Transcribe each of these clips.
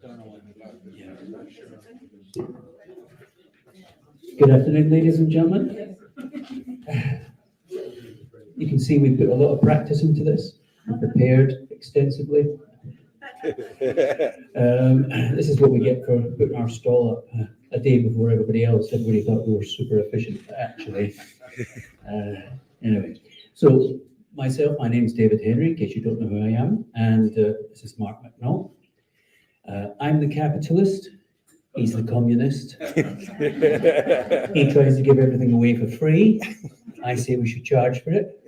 Good afternoon, ladies and gentlemen. You can see we put a lot of practice into this. We prepared extensively. This is what we get for putting our stall up a day before everybody else. Everybody thought we were super efficient, actually. Anyway, so my name is David Henry, in case you don't know who I am, and this is Mark McNaught. I'm the capitalist. He's the communist. He tries to give everything away for free. I say we should charge for it.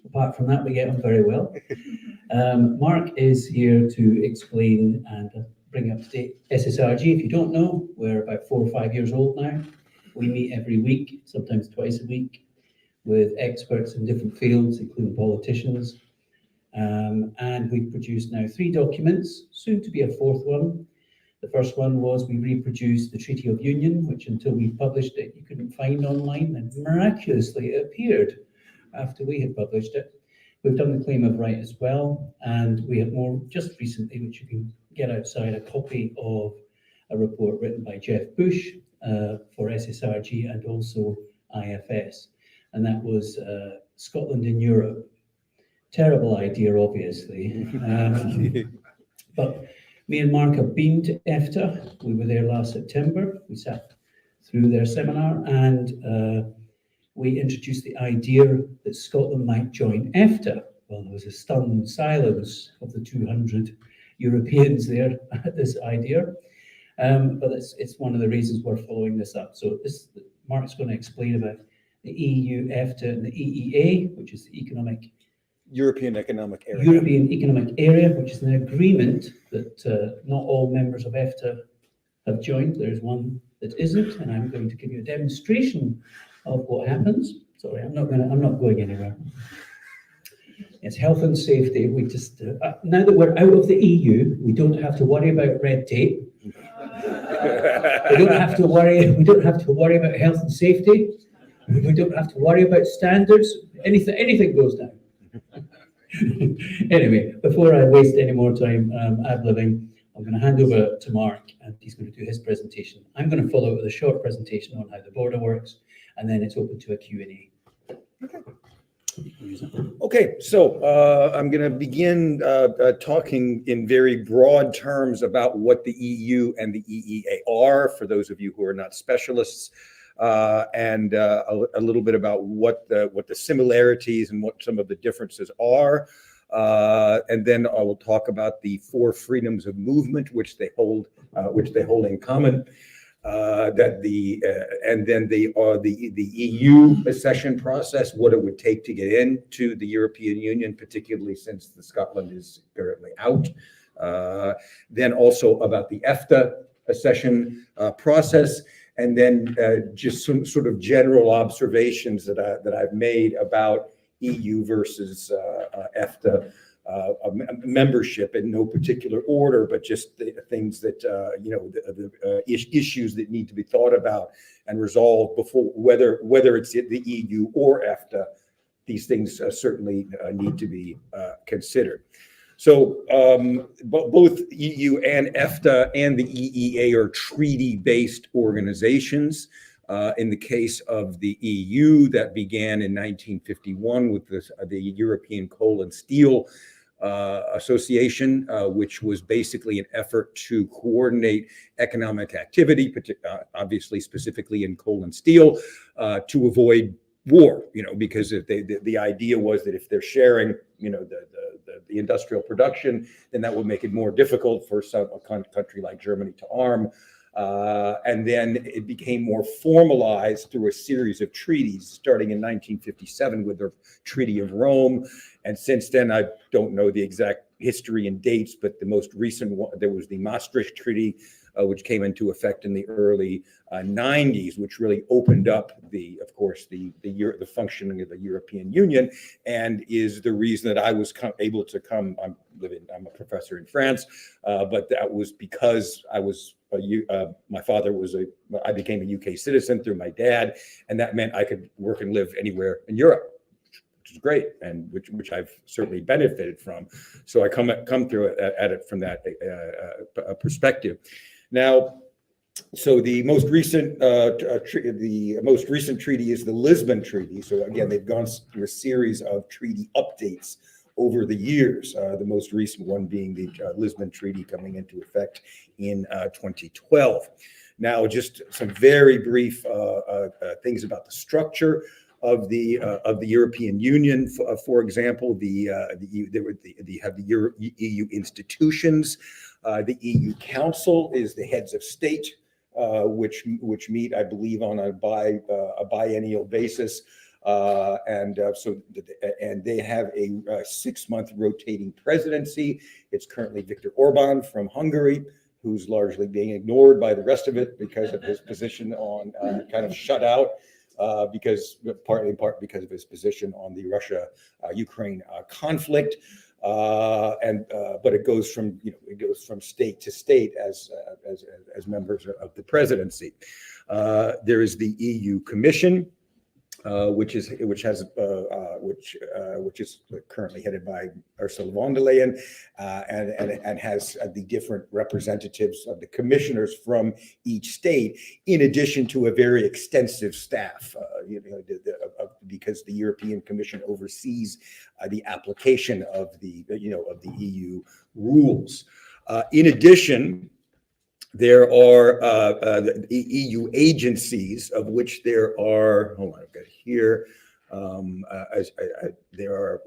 Apart from that, we get on very well. Mark is here to explain and bring up to date SSRG. If you don't know, we're about 4 or 5 years old now. We meet every week, sometimes twice a week, with experts in different fields, including politicians. And we've produced now 3 documents, soon to be a 4th one. The first one was we reproduced the Treaty of Union, which until we published it, you couldn't find online, and miraculously it appeared after we had published it. We've done the claim of right as well, and we have more just recently, which you can get outside, a copy of a report written by Jeff Bush for SSRG and also IFS, and that was Scotland in Europe. Terrible idea, obviously, but me and Mark have been to EFTA. We were there last September. We sat through their seminar, and we introduced the idea that Scotland might join EFTA. Well, there was a stunned silence of the 200 Europeans there at this idea, but it's one of the reasons we're following this up. So Mark's going to explain about the EU, EFTA, and the EEA, which is the European Economic Area. European Economic Area, which is an agreement that not all members of EFTA have joined. There's one that isn't, and I'm going to give you a demonstration of what happens. Sorry, I'm not going anywhere. It's health and safety. We just now that we're out of the EU, we don't have to worry about red tape. We don't have to worry. We don't have to worry about health and safety. We don't have to worry about standards. Anything goes down. Anyway, before I waste any more time ad-libbing, I'm going to hand over to Mark, and he's going to do his presentation. I'm going to follow with a short presentation on how the border works, and then it's open to a Q&A. Okay, so I'm going to begin talking in very broad terms about what the EU and the EEA are, for those of you who are not specialists. And a little bit about what the similarities and what some of the differences are, and then I will talk about the 4 freedoms of movement which they hold in common. And then the EU accession process, what it would take to get into the European Union, particularly since Scotland is currently out. Then also about the EFTA accession process. And then just some sort of general observations that I've made about EU versus EFTA membership in no particular order, but just the things that the issues that need to be thought about and resolved before whether it's the EU or EFTA. These things certainly need to be considered. So both EU and EFTA and the EEA are treaty-based organizations. In the case of the EU, that began in 1951 with the European Coal and Steel Association, which was basically an effort to coordinate economic activity, obviously specifically in coal and steel, to avoid war, because if the idea was that if they're sharing, the industrial production, then that would make it more difficult for a country like Germany to arm. And then it became more formalized through a series of treaties, starting in 1957 with the Treaty of Rome. And since then, I don't know the exact history and dates, but the most recent one, there was the Maastricht Treaty, which came into effect in the early 90s, which really opened up the functioning of the European Union, and is the reason that I was able to come. I'm a professor in France, but that was because my father I became a UK citizen through my dad, and that meant I could work and live anywhere in Europe. is great, and which I've certainly benefited from. So I come through at it from that perspective. Now, so the most recent treaty is the Lisbon Treaty. So again, they've gone through a series of treaty updates over the years. The most recent one being the Lisbon Treaty coming into effect in 2012. Now, just some very brief things about the structure of the European Union. For example, you have the EU institutions. The EU Council is the heads of state, which meet, I believe, on a biennial basis, and they have a 6-month rotating presidency. It's currently Viktor Orban from Hungary, who's largely being ignored by the rest of it because of his position on kind of shut out, partly in part because of his position on the Russia-Ukraine conflict. But it goes from state to state as members of the presidency. There is the EU Commission, which is currently headed by Ursula von der Leyen, and has the different representatives of the commissioners from each state, in addition to a very extensive staff, because the European Commission oversees the application of the EU rules. In addition, there are the EU agencies, of which there are, hold on, I've got here, there are,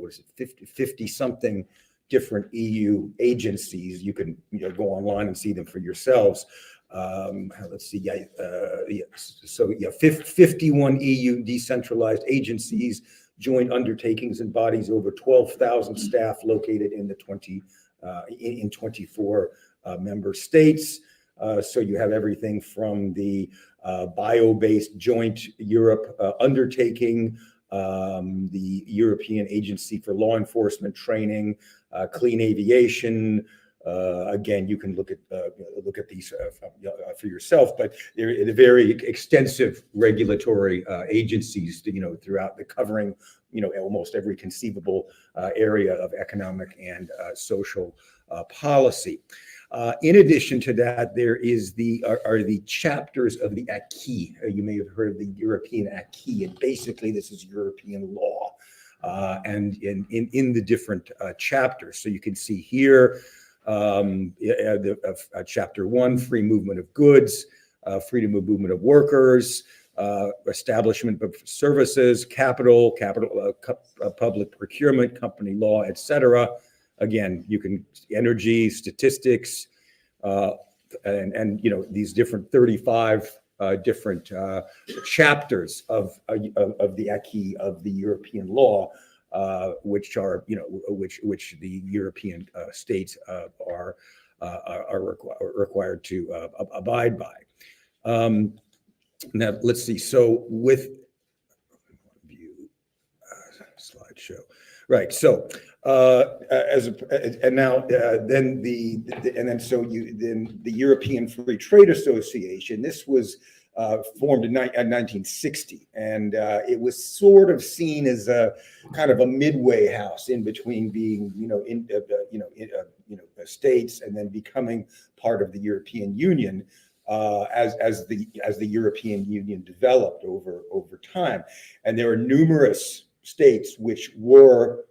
50 something different EU agencies. You can go online and see them for yourselves. Let's see, 51 EU decentralized agencies, joint undertakings and bodies, over 12,000 staff located in 24 member states. So you have everything from the bio-based joint Europe undertaking, the European Agency for Law Enforcement Training, clean aviation. Again, you can look at these for yourself, but they're very extensive regulatory agencies, throughout covering almost every conceivable area of economic and social policy. In addition to that, there are the chapters of the acquis. You may have heard of the European acquis, and basically this is European law, and in the different chapters. So you can see here, chapter 1, free movement of goods, freedom of movement of workers, establishment of services, capital, public procurement, company law, etc. Again, you can energy, statistics, and these different 35 different chapters of the acquis of the European law, which the European states are required to abide by. Now let's see. So with view slideshow, right? So. The European Free Trade Association. This was formed in 1960, and it was sort of seen as a kind of a midway house in between being, states and then becoming part of the European Union. As the European Union developed over time, and there are numerous states which were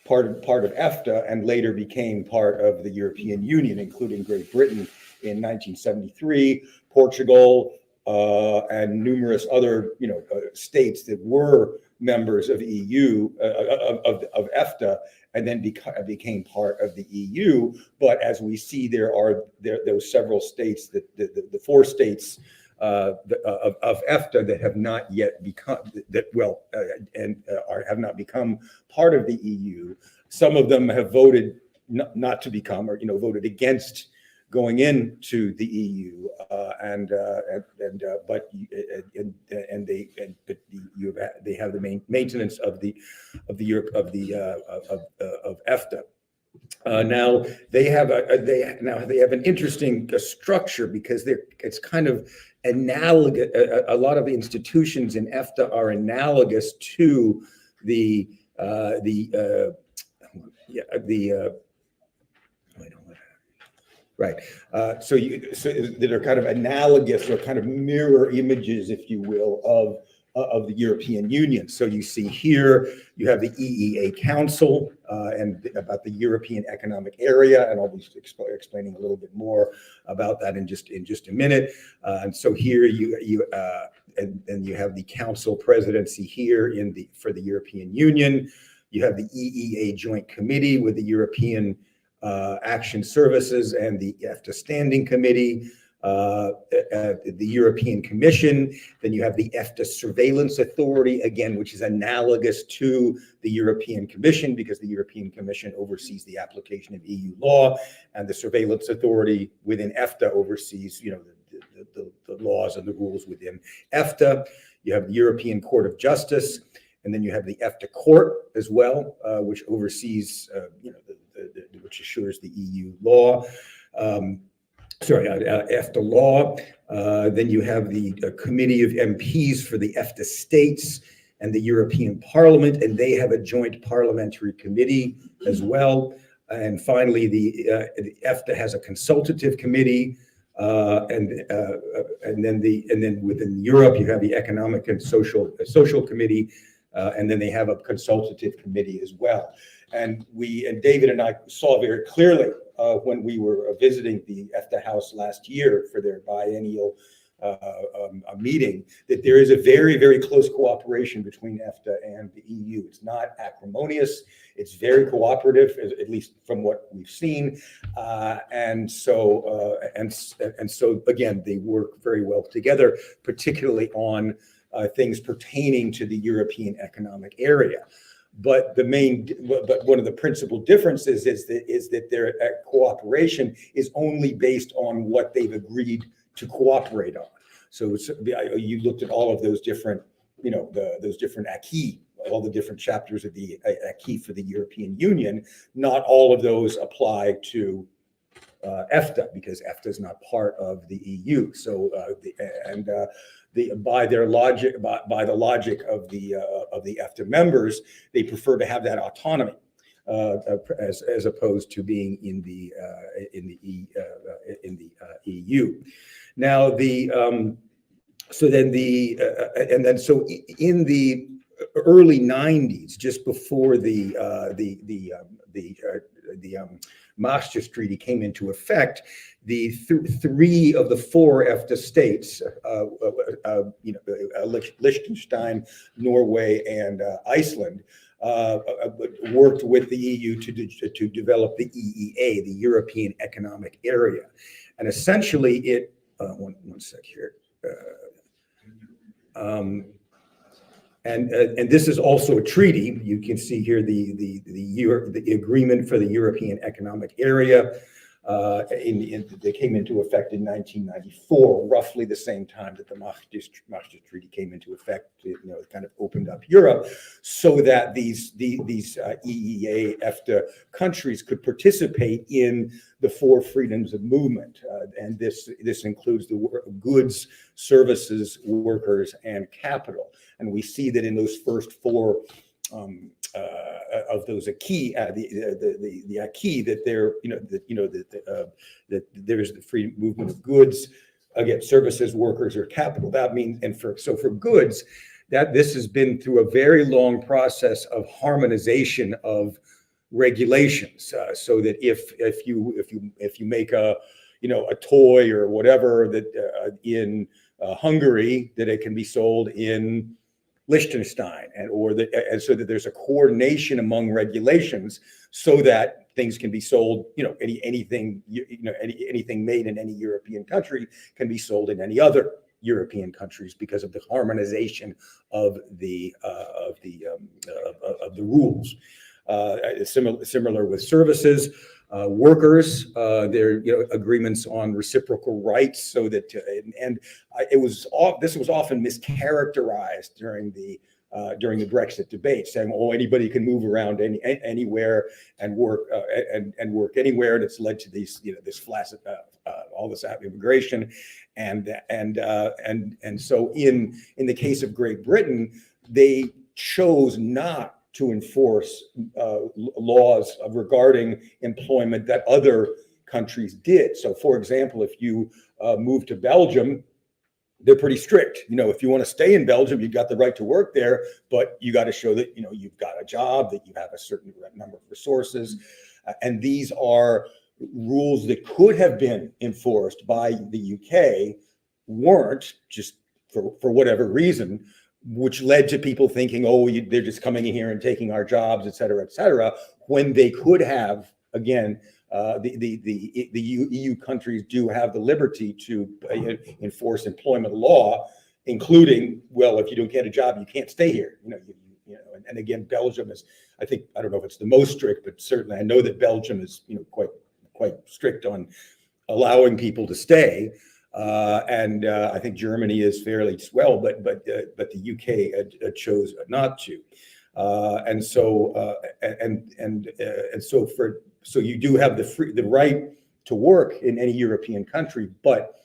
part of EFTA and later became part of the European Union, including Great Britain in 1973, Portugal, and numerous other states that were members of EU of EFTA and then became part of the EU. But as we see, there are those several states, the 4 states of EFTA that have not yet become have not become part of the EU. Some of them have voted not to become, or voted against going into the EU, they have the maintenance of EFTA. Now they have an interesting structure, because it's kind of analogous. A lot of the institutions in EFTA are analogous to the wait, hold on. Right. So that are kind of analogous or kind of mirror images, if you will, of the European Union. So you see here, you have the EEA Council and about the European Economic Area, and I'll be explaining a little bit more about that in just a minute. And so here you have the Council presidency here for the European Union. You have the EEA Joint Committee with the European Action Services and the EFTA Standing Committee, the European Commission. Then you have the EFTA Surveillance Authority, again, which is analogous to the European Commission because the European Commission oversees the application of EU law, and the Surveillance Authority within EFTA oversees, the laws and the rules within EFTA. You have the European Court of Justice, and then you have the EFTA Court as well, which oversees, which assures the EU law. EFTA law. Then you have the Committee of MPs for the EFTA states and the European Parliament, and they have a joint parliamentary committee as well. And finally, the EFTA has a consultative committee, and then within Europe you have the Economic and Social Committee, and then they have a consultative committee as well. And David and I saw very clearly when we were visiting the EFTA House last year for their biennial meeting that there is a very, very close cooperation between EFTA and the EU. It's not acrimonious. It's very cooperative, at least from what we've seen. And so again, they work very well together, particularly on things pertaining to the European Economic Area. But one of the principal differences is that their cooperation is only based on what they've agreed to cooperate on. So you looked at all of those different, those different acquis, all the different chapters of the acquis for the European Union. Not all of those apply to EFTA because EFTA is not part of the EU. So by the logic of the EFTA members, they prefer to have that autonomy as opposed to being in the EU. Now so in the early 90s, just before the Maastricht Treaty came into effect, the three of the four EFTA states, Liechtenstein, Norway, and Iceland, worked with the EU to develop the EEA, the European Economic Area, and essentially it. One sec here. And this is also a treaty. You can see here the agreement for the European Economic Area. They came into effect in 1994, roughly the same time that the Maastricht Treaty came into effect. It kind of opened up Europe so that these EEA EFTA countries could participate in the four freedoms of movement, and this includes the goods, services, workers, and capital. And we see that in those first four of those acquis, the acquis, that that there is the free movement of goods, again, services, workers, or capital. That means, for goods, that this has been through a very long process of harmonization of regulations, so that if you make a toy or whatever that in Hungary, that it can be sold in Liechtenstein, and so that there's a coordination among regulations, so that things can be sold. Anything made in any European country can be sold in any other European countries because of the harmonization of the rules. Similar with services. Workers, their agreements on reciprocal rights, so that this was often mischaracterized during the Brexit debate, saying, anybody can move around anywhere and work anywhere, and it's led to these this flaccid all this immigration, and so in the case of Great Britain, they chose not to enforce laws regarding employment that other countries did. So, for example, if you move to Belgium, they're pretty strict. If you want to stay in Belgium, you've got the right to work there, but you got to show that, you've got a job, that you have a certain number of resources. And these are rules that could have been enforced by the UK, weren't, just for whatever reason, which led to people thinking, they're just coming in here and taking our jobs, et cetera, when they could have, again, the EU countries do have the liberty to enforce employment law, including, well, if you don't get a job, you can't stay here. And again, Belgium is, I don't know if it's the most strict, but certainly I know that Belgium is, quite strict on allowing people to stay. And I think Germany is fairly swell, but the UK chose not to. So you do have the right to work in any European country, but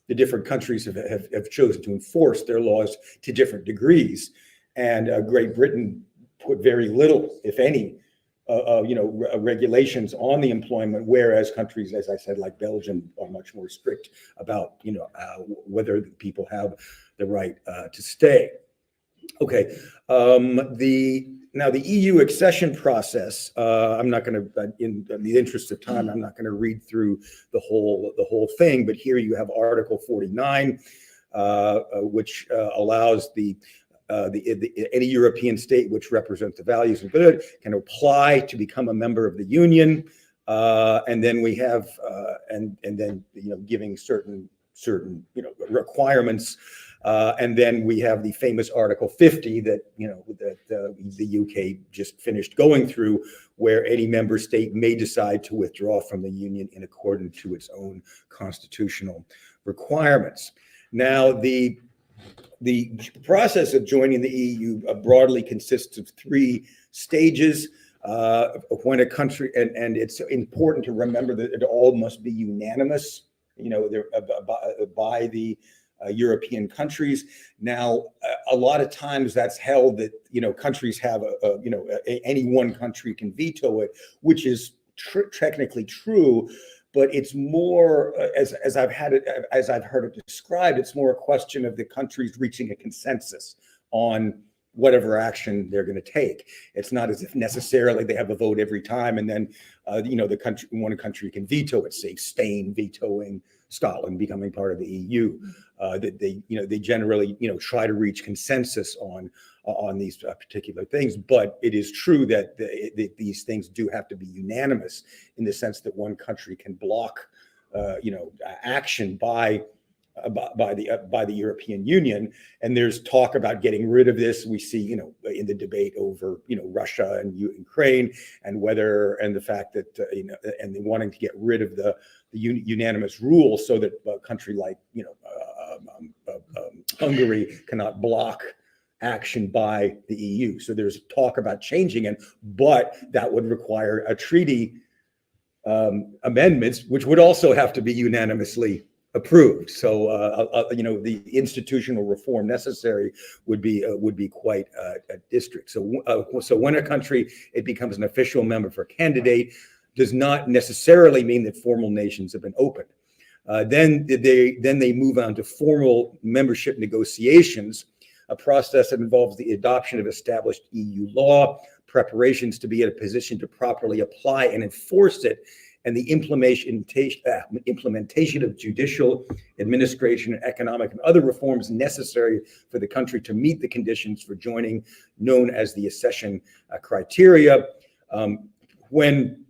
the different countries have chosen to enforce their laws to different degrees. And Great Britain put very little, if any, regulations on the employment, whereas countries, as I said, like Belgium, are much more strict about, whether people have the right to stay. Okay. Now the EU accession process, I'm not going to, in the interest of time, I'm not going to read through the whole thing, but here you have Article 49, which allows any European state which represents the values of good can apply to become a member of the Union, and then we have and then giving certain requirements. And then we have the famous Article 50 that the UK just finished going through, where any member state may decide to withdraw from the Union in accordance to its own constitutional requirements. Now, the process of joining the EU broadly consists of 3 stages. When a country, and it's important to remember that it all must be unanimous, by the European countries. Now, a lot of times that's held that countries have any one country can veto it, which is technically true, but it's more as I've heard it described, it's more a question of the countries reaching a consensus on whatever action they're going to take. It's not as if necessarily they have a vote every time, and then one country can veto it. Say Spain vetoing Scotland becoming part of the EU. That they generally try to reach consensus on these particular things. But it is true that these things do have to be unanimous, in the sense that one country can block action by the European Union. And there's talk about getting rid of this. We see, in the debate over, Russia and Ukraine, and the fact that, and they wanting to get rid of the unanimous rule, so that a country like, Hungary cannot block action by the EU. So there's talk about changing it, but that would require a treaty amendments, which would also have to be unanimously approved. So the institutional reform necessary would be quite a district. So when a country becomes an official member for a candidate, does not necessarily mean that formal nations have been opened. Then they move on to formal membership negotiations, a process that involves the adoption of established EU law, preparations to be in a position to properly apply and enforce it, and the implementation of judicial, administration, economic, and other reforms necessary for the country to meet the conditions for joining, known as the accession criteria. When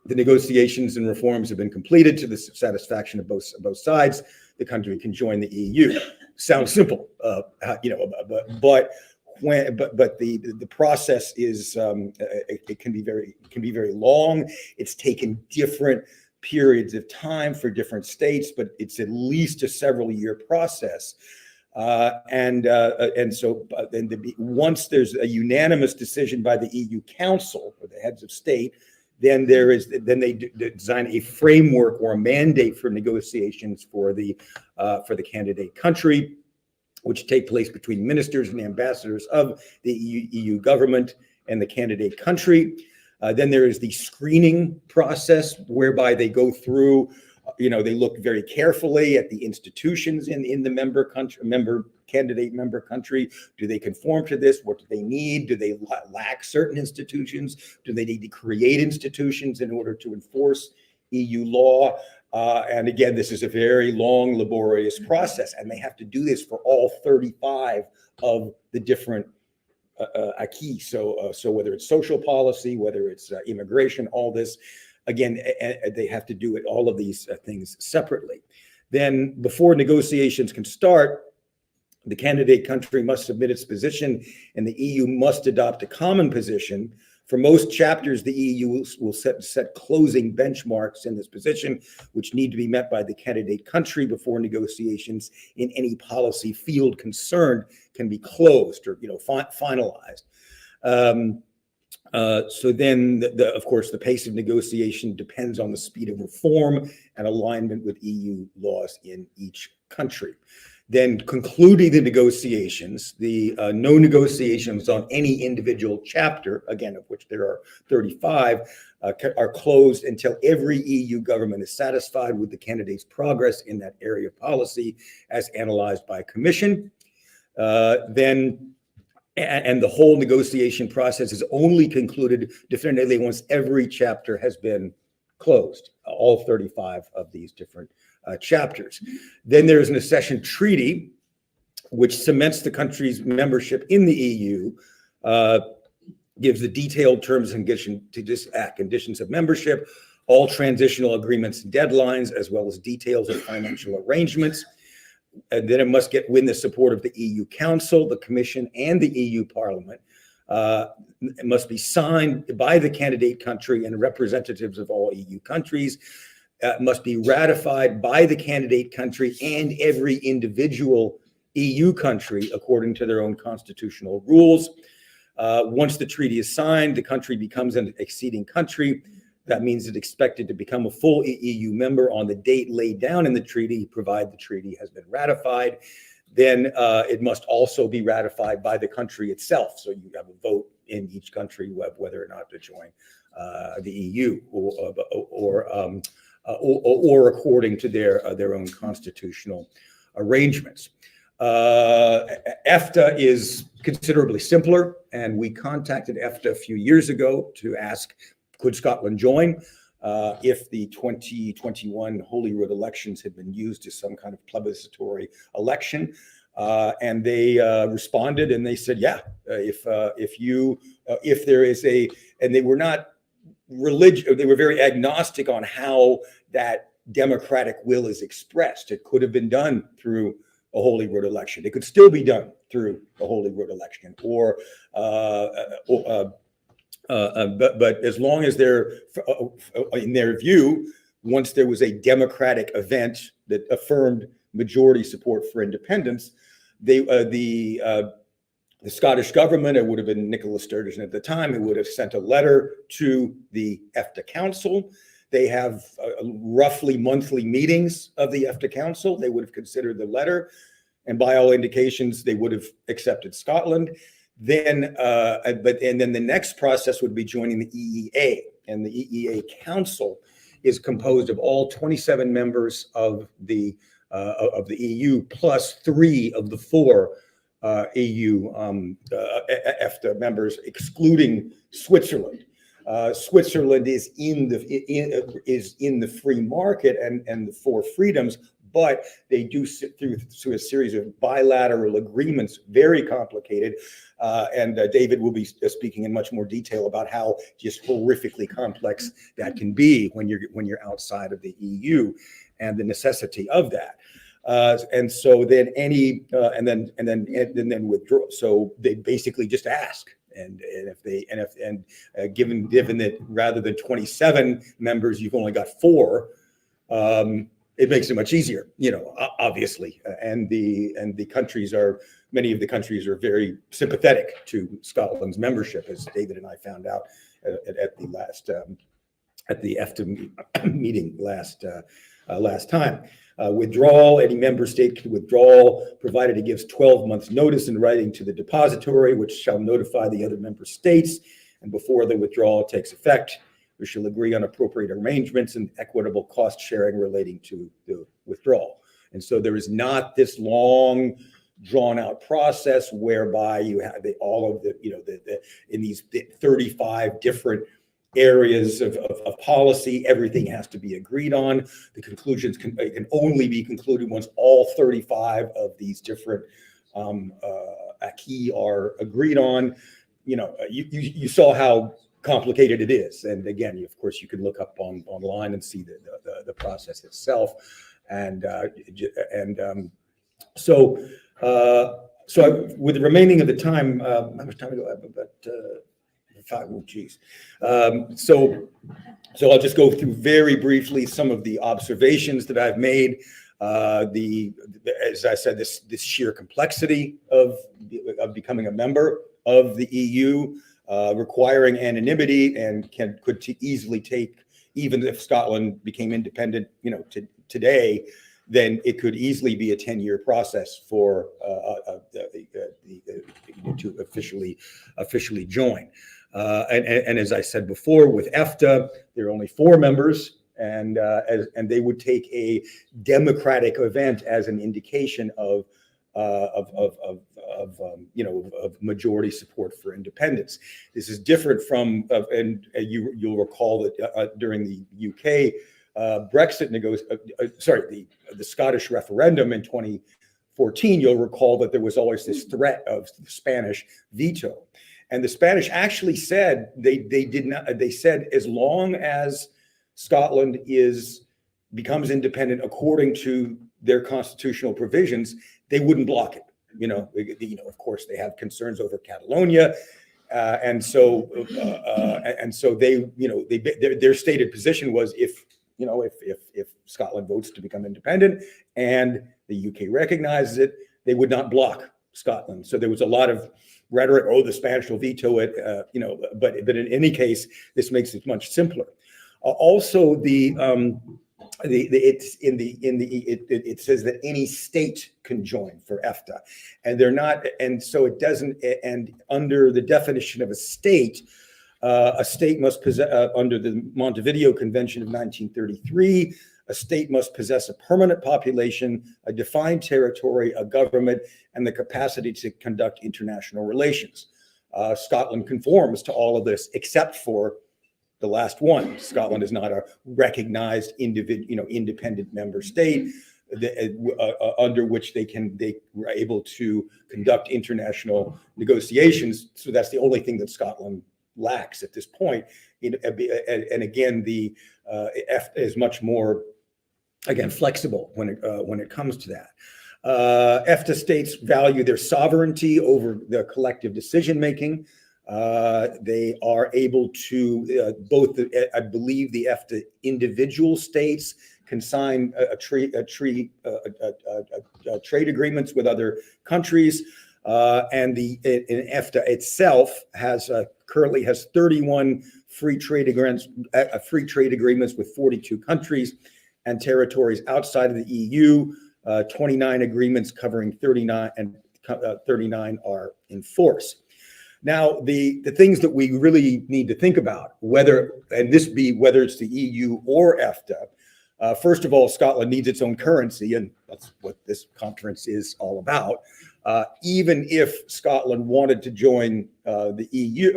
the negotiations and reforms have been completed to the satisfaction of both sides, the country can join the EU. Sounds simple, but the process is it can be very long. It's taken different periods of time for different states, but it's at least a several year process. Once there's a unanimous decision by the EU Council, or the heads of state, then they design a framework or a mandate for negotiations for the candidate country, which take place between ministers and ambassadors of the EU government and the candidate country. Then there is the screening process whereby they go through, they look very carefully at the institutions in the member country. Do they conform to this? What do they need? Do they lack certain institutions? Do they need to create institutions in order to enforce EU law? And again, this is a very long, laborious process, and they have to do this for all 35 of the different acquis. So whether it's social policy, whether it's immigration, all this, again, they have to do all of these things separately. Then before negotiations can start, the candidate country must submit its position, and the EU must adopt a common position. For most chapters, the EU will set closing benchmarks in this position, which need to be met by the candidate country before negotiations in any policy field concerned can be closed or finalized. So then, of course, the pace of negotiation depends on the speed of reform and alignment with EU laws in each country. Then concluding the negotiations, no negotiations on any individual chapter, again, of which there are 35, are closed until every EU government is satisfied with the candidate's progress in that area of policy as analyzed by a commission. And the whole negotiation process is only concluded definitively once every chapter has been closed, all 35 of these different chapters. Then there's an accession treaty, which cements the country's membership in the EU, gives the detailed terms and conditions of membership, all transitional agreements and deadlines, as well as details of financial arrangements. And then it must win the support of the EU Council, the Commission, and the EU Parliament. It must be signed by the candidate country and representatives of all EU countries. Must be ratified by the candidate country and every individual EU country according to their own constitutional rules. Once the treaty is signed, the country becomes an acceding country. That means it's expected to become a full EU member on the date laid down in the treaty, provided the treaty has been ratified. Then it must also be ratified by the country itself. So you have a vote in each country whether or not to join the EU or according to their own constitutional arrangements. EFTA is considerably simpler, and we contacted EFTA a few years ago to ask, could Scotland join? If the 2021 Holyrood elections had been used as some kind of plebiscitary election, and they responded and they said, yeah, if there is and they were not religious, they were very agnostic on how that democratic will is expressed. It could have been done through a Holyrood election. It could still be done through a Holyrood election, but as long as they're, in their view, once there was a democratic event that affirmed majority support for independence, the Scottish government, it would have been Nicola Sturgeon at the time, it would have sent a letter to the EFTA Council. They have roughly monthly meetings of the EFTA Council. They would have considered the letter, and by all indications, they would have accepted Scotland. Then the next process would be joining the EEA, and the EEA Council is composed of all 27 members of the EU plus 3 of the 4 EU EFTA members, excluding Switzerland. Switzerland is in the free market and the 4 freedoms, but they do sit through a series of bilateral agreements, very complicated. And David will be speaking in much more detail about how just horrifically complex that can be when you're outside of the EU, and the necessity of that. And so then then withdraw. So they basically just ask. And given that rather than 27 members, you've only got 4, it makes it much easier, obviously. And many of the countries are very sympathetic to Scotland's membership, as David and I found out at the EFTA meeting last time. Withdrawal, any member state can withdraw, provided it gives 12 months notice in writing to the depository, which shall notify the other member states. And before the withdrawal takes effect, we shall agree on appropriate arrangements and equitable cost sharing relating to the withdrawal. And so there is not this long, drawn out process whereby you have all of the, in these 35 different areas of policy, everything has to be agreed on. The conclusions can only be concluded once all 35 of these different acquis are agreed on. You saw how complicated it is, and again, of course, you can look up online and see the process itself, so with the remaining of the time, how much time do I have? About 5. Oh, geez. So I'll just go through very briefly some of the observations that I've made. As I said, this sheer complexity of becoming a member of the EU, requiring anonymity, and could easily take, even if Scotland became independent, today, then it could easily be a 10-year process for to officially join. And as I said before, with EFTA, there are only 4 members, and they would take a democratic event as an indication of majority support for independence. This is different from, and you'll recall that during the UK Brexit the Scottish referendum in 2014, you'll recall that there was always this threat of the Spanish veto. And the Spanish actually said they said as long as Scotland becomes independent according to their constitutional provisions, they wouldn't block it. Of course, they have concerns over Catalonia, and so their stated position was if Scotland votes to become independent and the UK recognizes it, they would not block Scotland. So there was a lot of rhetoric, the Spanish will veto it, but in any case, this makes it much simpler. Also, it says that any state can join for EFTA, and they're not, and so it doesn't. And under the definition of a state must possess, under the Montevideo Convention of 1933, a state must possess a permanent population, a defined territory, a government, and the capacity to conduct international relations. Scotland conforms to all of this, except for the last one. Scotland is not a recognized independent member state under which they were able to conduct international negotiations. So that's the only thing that Scotland lacks at this point. And again, the EFTA is much more, flexible when it comes to that. EFTA states value their sovereignty over their collective decision making. They are able to I believe the EFTA individual states can sign trade agreements with other countries, and EFTA itself currently has 31 free trade agreements with 42 countries and territories outside of the EU. 29 agreements covering 39 are in force. Now, the things that we really need to think about, whether it's the EU or EFTA, first of all, Scotland needs its own currency, and that's what this conference is all about. Even if Scotland wanted to join the EU,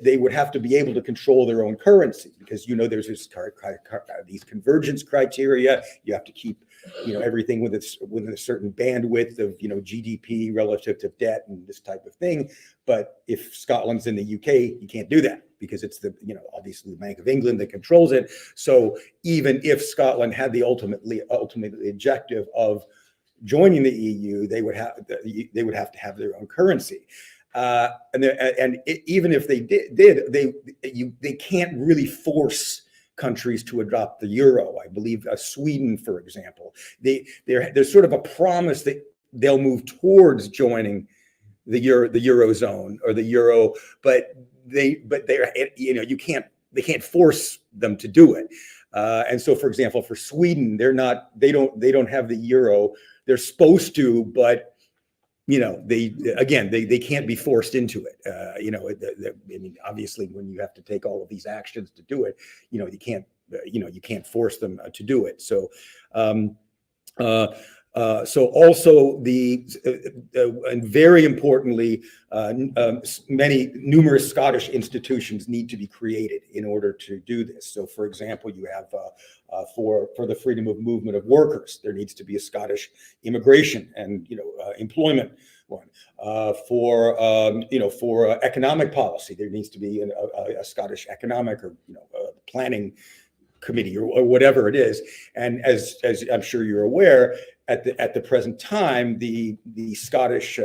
they would have to be able to control their own currency, because there's these convergence criteria. You have to keep everything within a certain bandwidth of GDP relative to debt and this type of thing. But if Scotland's in the UK, you can't do that, because it's obviously the Bank of England that controls it. So even if Scotland had the ultimate objective of joining the EU, they would have to have their own currency. Even if they did, they can't really force countries to adopt the euro. I believe Sweden, for example, there's sort of a promise that they'll move towards joining the eurozone or the euro, but they can't force them to do it. And so, for example, for Sweden, they don't have the euro. They're supposed to, but they can't be forced into it. I mean, obviously, when you have to take all of these actions to do it, you can't force them to do it. So, so also and very importantly, numerous Scottish institutions need to be created in order to do this. So, for example, you have for the freedom of movement of workers, there needs to be a Scottish immigration and employment one. For economic policy, there needs to be a Scottish economic or planning committee or whatever it is. And as I'm sure you're aware, at the present time, the Scottish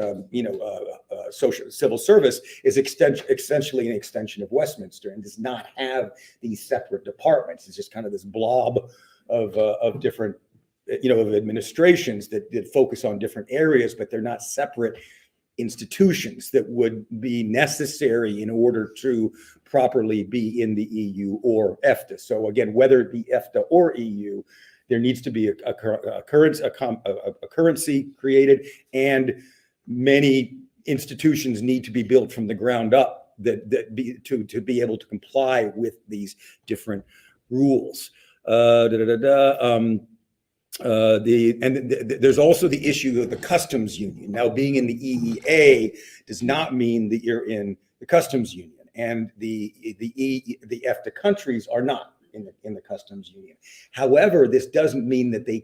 civil service is essentially an extension of Westminster and does not have these separate departments. It's just kind of this blob of different of administrations that focus on different areas, but they're not separate institutions that would be necessary in order to properly be in the EU or EFTA. So again, whether it be EFTA or EU, there needs to be a currency created, and many institutions need to be built from the ground up to be able to comply with these different rules. There's also the issue of the customs union. Now, being in the EEA does not mean that you're in the customs union, and the EFTA countries are not in the customs union. However, this doesn't mean that they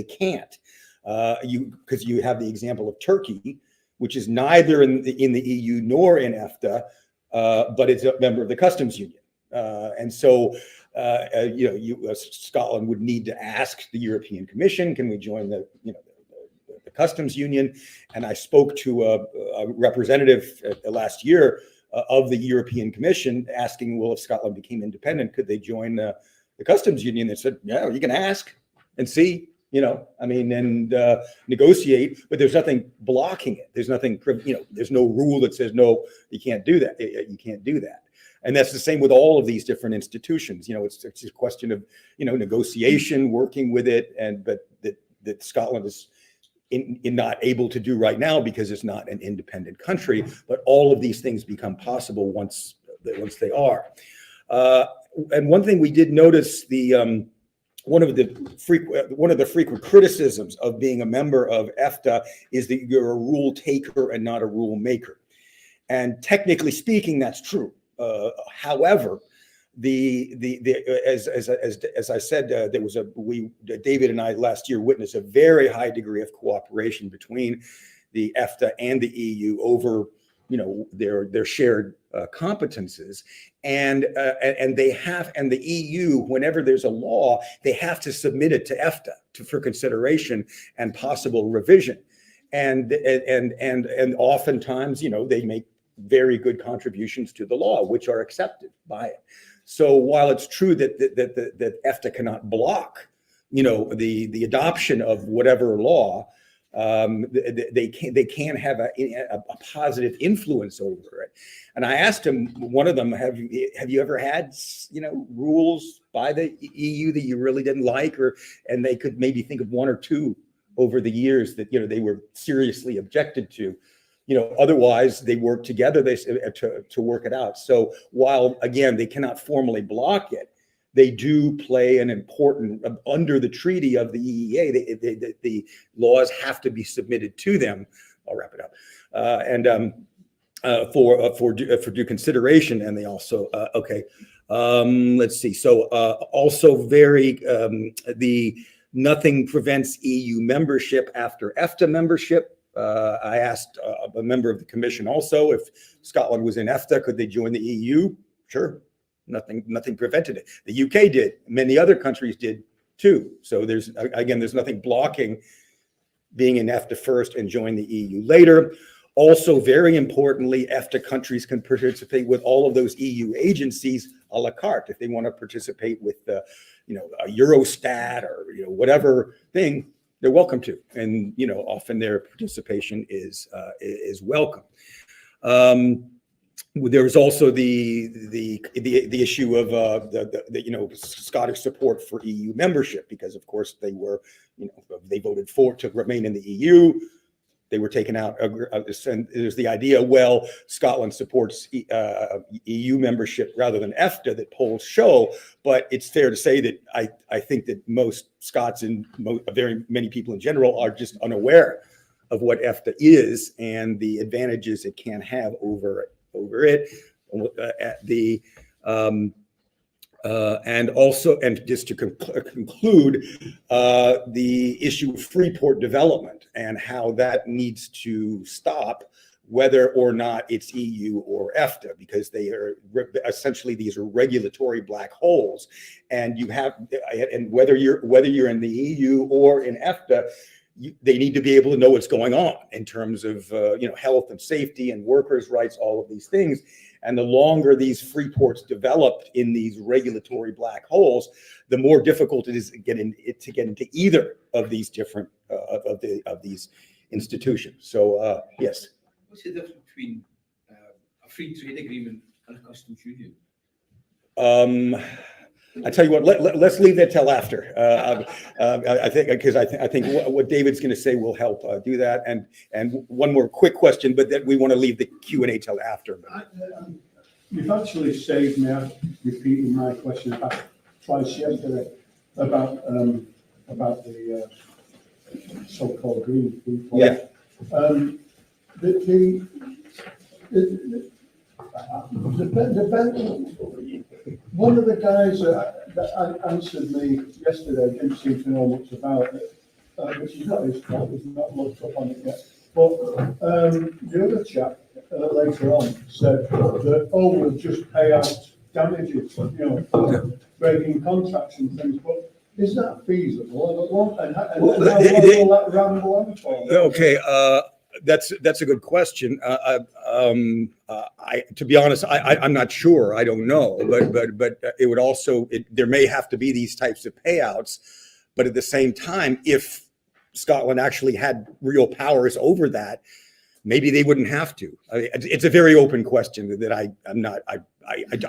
can't. Because you have the example of Turkey, which is neither in the EU nor in EFTA, but it's a member of the customs union, and so. Scotland would need to ask the European Commission, can we join the customs union? And I spoke to a representative last year of the European Commission asking, well, if Scotland became independent, could they join the customs union? They said, yeah, you can ask and see, and negotiate, but there's nothing blocking it. There's nothing, there's no rule that says, no, you can't do that. You can't do that. And that's the same with all of these different institutions. It's a question of, negotiation, working with it, but that Scotland is not able to do right now because it's not an independent country. But all of these things become possible once they are. And one thing we did notice, one of the frequent criticisms of being a member of EFTA is that you're a rule taker and not a rule maker. And technically speaking, that's true. However, as I said, David and I last year witnessed a very high degree of cooperation between the EFTA and the EU over their shared competences, and the EU, whenever there's a law, they have to submit it to EFTA for consideration and possible revision, and oftentimes they make very good contributions to the law, which are accepted by it. So while it's true that EFTA cannot block, the adoption of whatever law, they can have a positive influence over it. And I asked him, one of them, have you ever had rules by the EU that you really didn't like, and they could maybe think of one or two over the years that they were seriously objected to. Otherwise they work together to work it out. So while, again, they cannot formally block it, they do play an important, under the treaty of the EEA, the laws have to be submitted to them. I'll wrap it up. For due consideration, and they also, let's see. So also nothing prevents EU membership after EFTA membership. I asked a member of the commission also if Scotland was in EFTA, could they join the EU? Sure, nothing prevented it. The UK did, many other countries did too. So there's nothing blocking being in EFTA first and join the EU later. Also, very importantly, EFTA countries can participate with all of those EU agencies a la carte if they want to participate with a Eurostat or whatever thing. They're welcome to, and often their participation is welcome. there was also the issue of the Scottish support for EU membership, because of course they were, they voted to remain in the EU. They were taken out. And there's the idea, well, Scotland supports EU membership rather than EFTA that polls show. But it's fair to say that I think that most Scots and very many people in general are just unaware of what EFTA is and the advantages it can have over it. And just to conclude, the issue of Freeport development and how that needs to stop, whether or not it's EU or EFTA, because they are essentially, these are regulatory black holes, and whether you're in the EU or in EFTA, they need to be able to know what's going on in terms of health and safety and workers' rights, all of these things. And the longer these free ports develop in these regulatory black holes, the more difficult it is to get into either of these different of these institutions. So yes. What's the difference between a free trade agreement and a customs union? I tell you what, let's leave that till after. I think what David's going to say will help do that. And one more quick question, but then we want to leave the Q&A till after. You've actually saved me repeating my question twice yesterday about the so-called green people. Yeah. One of the guys that answered me yesterday didn't seem to know much about it, which is not his fault. He's not looked up on it yet. But the other chap later on said that we'll just pay out damages, for breaking contracts and things. But is that feasible? And how will that ramble on for? Okay. That's a good question. To be honest, I'm not sure. I don't know, but it would also, there may have to be these types of payouts, but at the same time, if Scotland actually had real powers over that, maybe they wouldn't have to. It's a very open question that I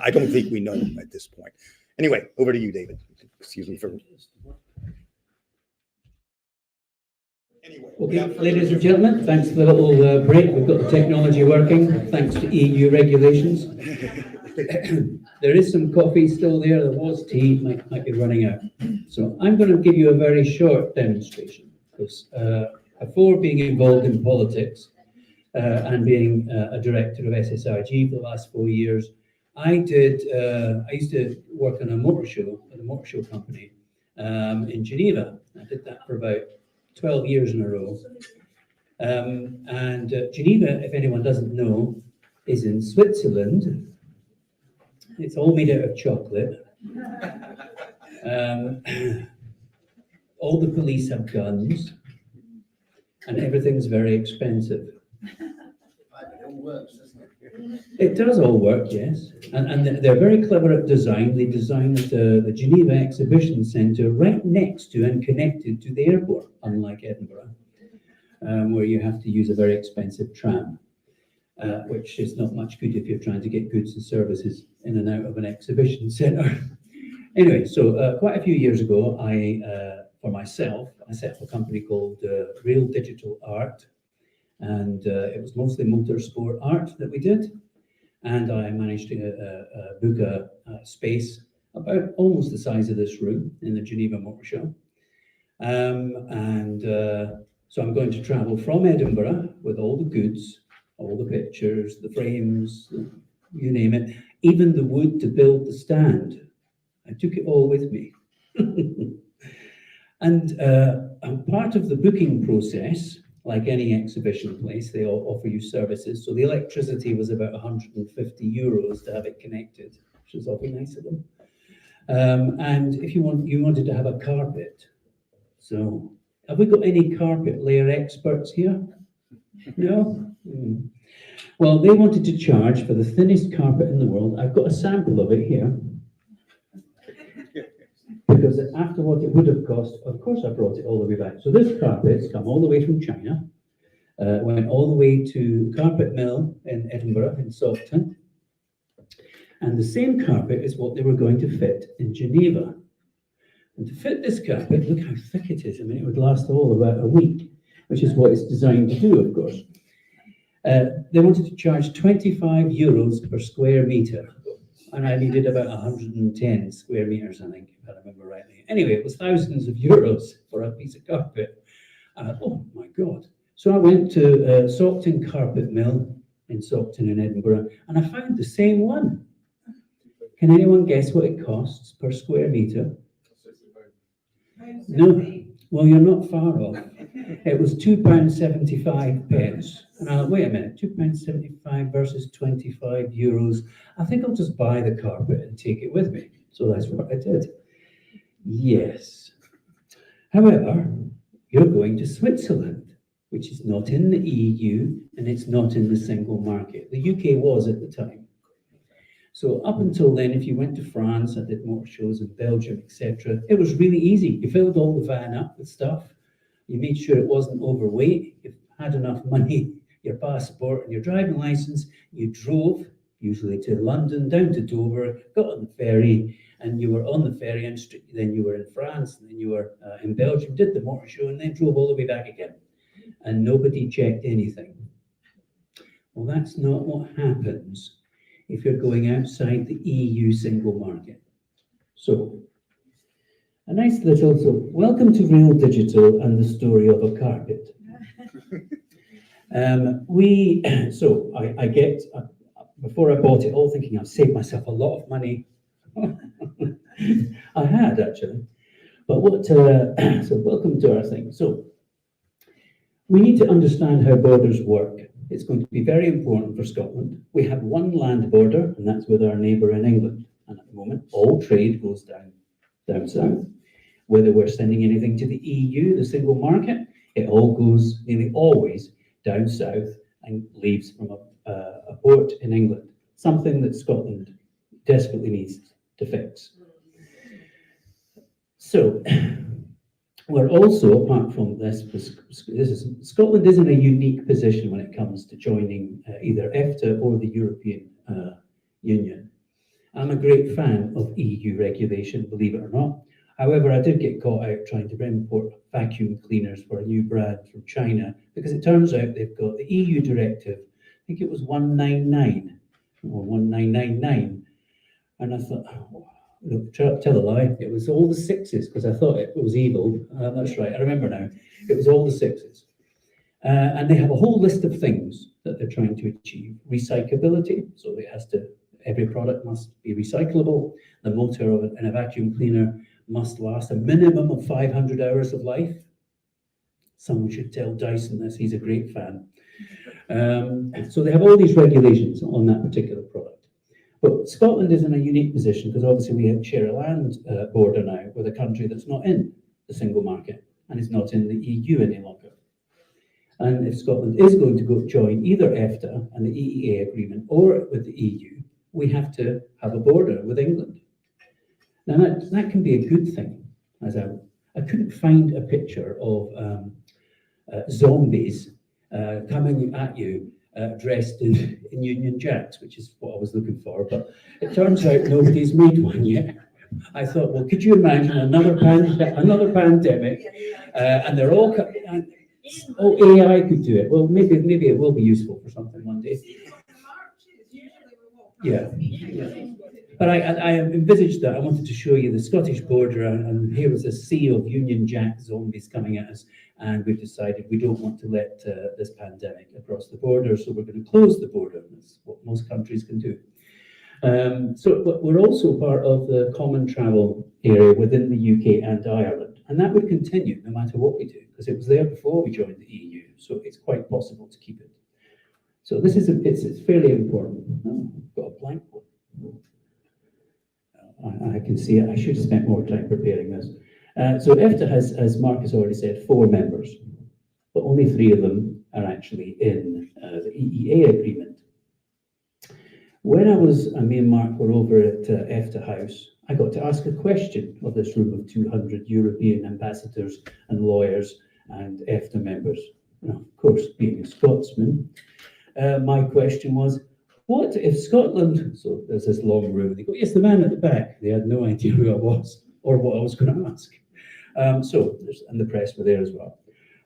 don't think we know at this point. Anyway, over to you, David. Excuse me for. Okay, ladies and gentlemen, thanks for the little break. We've got the technology working, thanks to EU regulations. There is some coffee still there. There was tea, might be running out. So I'm going to give you a very short demonstration, because before being involved in politics and being a director of SSIG for the last 4 years, I used to work on a motor show at a motor show company in Geneva. I did that for about 12 years in a row. And Geneva, if anyone doesn't know, is in Switzerland. It's all made out of chocolate. All the police have guns, and everything's very expensive. It does all work, yes. And they're very clever at design. They designed the Geneva Exhibition Centre right next to and connected to the airport, unlike Edinburgh, where you have to use a very expensive tram, which is not much good if you're trying to get goods and services in and out of an exhibition centre. Anyway, so quite a few years ago, for myself, I set up a company called Real Digital Art. And it was mostly motorsport art that we did. And I managed to book a space about almost the size of this room in the Geneva Motor Show. So I'm going to travel from Edinburgh with all the goods, all the pictures, the frames, you name it, even the wood to build the stand. I took it all with me. And part of the booking process, like any exhibition place, they all offer you services. So the electricity was about 150 euros to have it connected, which was awfully nice of them. And if you wanted to have a carpet. So have we got any carpet layer experts here? No? Well, they wanted to charge for the thinnest carpet in the world. I've got a sample of it here. Because after what it would have cost, of course I brought it all the way back. So this carpet's come all the way from China, went all the way to Carpet Mill in Edinburgh, in Saughton, And the same carpet is what they were going to fit in Geneva. And to fit this carpet, look how thick it is. I mean, it would last all about a week, which is what it's designed to do, of course. They wanted to charge 25 euros per square meter. And I needed about 110 square meters, I think, if I remember rightly. Anyway, it was thousands of euros for a piece of carpet. Oh my God. So I went to Saughton Carpet Mill in Saughton in Edinburgh, and I found the same one. Can anyone guess what it costs per square meter? No. Well, you're not far off. It was £2.75. And I thought, wait a minute, £2.75 versus 25 euros. I think I'll just buy the carpet and take it with me. So that's what I did. Yes. However, you're going to Switzerland, which is not in the EU and it's not in the single market. The UK was at the time. So up until then, if you went to France, I did motor shows in Belgium, etc., it was really easy. You filled all the van up with stuff. You made sure it wasn't overweight. You had enough money, your passport and your driving license. You drove, usually to London, down to Dover, got on the ferry, and you were on the ferry, and then you were in France, and then you were in Belgium, did the motor show, and then drove all the way back again. And nobody checked anything. Well, that's not what happens if you're going outside the EU single market. So, a nice little, welcome to Real Digital and the story of a carpet. I get, before I bought it, all thinking I've saved myself a lot of money. I had actually, but so welcome to our thing. So, we need to understand how borders work. It's going to be very important for Scotland. We have one land border, and that's with our neighbour in England. And at the moment, all trade goes down south. Whether we're sending anything to the EU, the single market, it all goes nearly always down south and leaves from a port in England, something that Scotland desperately needs to fix. So, we're also, apart from this, Scotland is in a unique position when it comes to joining either EFTA or the European Union. I'm a great fan of EU regulation, believe it or not. However, I did get caught out trying to import vacuum cleaners for a new brand from China, because it turns out they've got the EU directive, I think it was 199 or 1999. And I thought, look, tell a lie, it was all the sixes, because I thought it was evil. That's right, I remember now. It was all the sixes. And they have a whole list of things that they're trying to achieve. Recyclability, so every product must be recyclable. The motor in a vacuum cleaner must last a minimum of 500 hours of life. Someone should tell Dyson this, he's a great fan. So they have all these regulations on that particular product. But Scotland is in a unique position because obviously we share a land border now with a country that's not in the single market and is not in the EU any longer. And if Scotland is going to join either EFTA and the EEA agreement or with the EU, we have to have a border with England. Now that can be a good thing. As I couldn't find a picture of zombies coming at you dressed in Union Jacks, which is what I was looking for, but it turns out nobody's made one yet. I thought, well, could you imagine another pandemic, and they're all, AI could do it. Well, maybe it will be useful for something one day. Yeah. But I envisaged that. I wanted to show you the Scottish border, and here was a sea of Union Jack zombies coming at us, and we've decided we don't want to let this pandemic across the border, so we're going to close the border. That's what most countries can do. So we're also part of the common travel area within the UK and Ireland, and that would continue no matter what we do, because it was there before we joined the EU, so it's quite possible to keep it. So this is it's fairly important. Oh, I've got a blank one. I can see it. I should have spent more time preparing this. So EFTA has, as Mark has already said, 4 members, but only 3 of them are actually in the EEA agreement. When me and Mark were over at EFTA House, I got to ask a question of this room of 200 European ambassadors and lawyers and EFTA members. Now, of course, being a Scotsman, my question was, what if Scotland, so there's this long room, they go, yes, the man at the back, they had no idea who I was or what I was going to ask. And the press were there as well.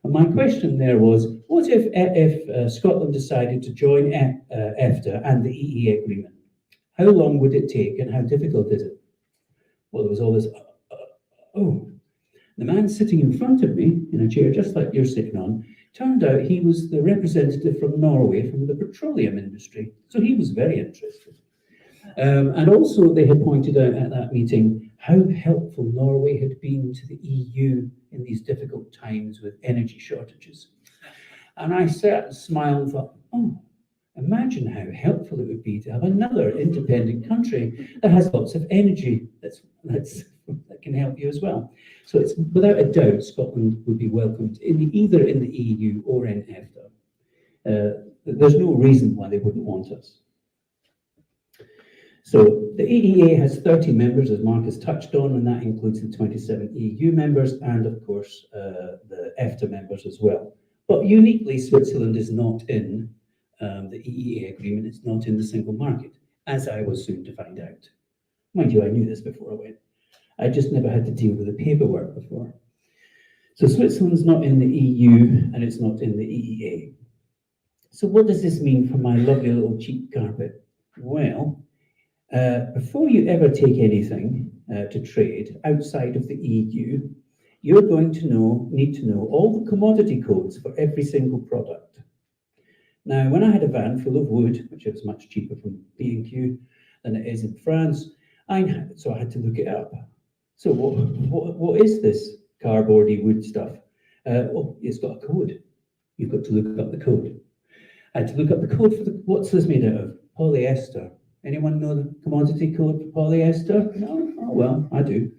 And my question there was, what if Scotland decided to join EFTA and the EEA agreement? How long would it take and how difficult is it? Well, there was all this, oh. The man sitting in front of me in a chair just like you're sitting on, turned out he was the representative from Norway from the petroleum industry. So he was very interested. And also they had pointed out at that meeting how helpful Norway had been to the EU in these difficult times with energy shortages. And I sat and smiled and thought, oh, imagine how helpful it would be to have another independent country that has lots of energy that can help you as well. So it's without a doubt Scotland would be welcomed either in the EU or in EFTA. There's no reason why they wouldn't want us. So the EEA has 30 members, as Mark has touched on, and that includes the 27 EU members and, of course, the EFTA members as well. But uniquely, Switzerland is not in the EEA agreement. It's not in the single market, as I was soon to find out. Mind you, I knew this before I went. I just never had to deal with the paperwork before. So Switzerland's not in the EU and it's not in the EEA. So what does this mean for my lovely little cheap carpet? Well, before you ever take anything to trade outside of the EU, you're going to need to know all the commodity codes for every single product. Now, when I had a van full of wood, which was much cheaper from B&Q than it is in France, I had to look it up. So what is this cardboardy wood stuff? Oh, it's got a code. You've got to look up the code. I had to look up the code for what's this made out of? Polyester. Anyone know the commodity code for polyester? No? Oh, well, I do.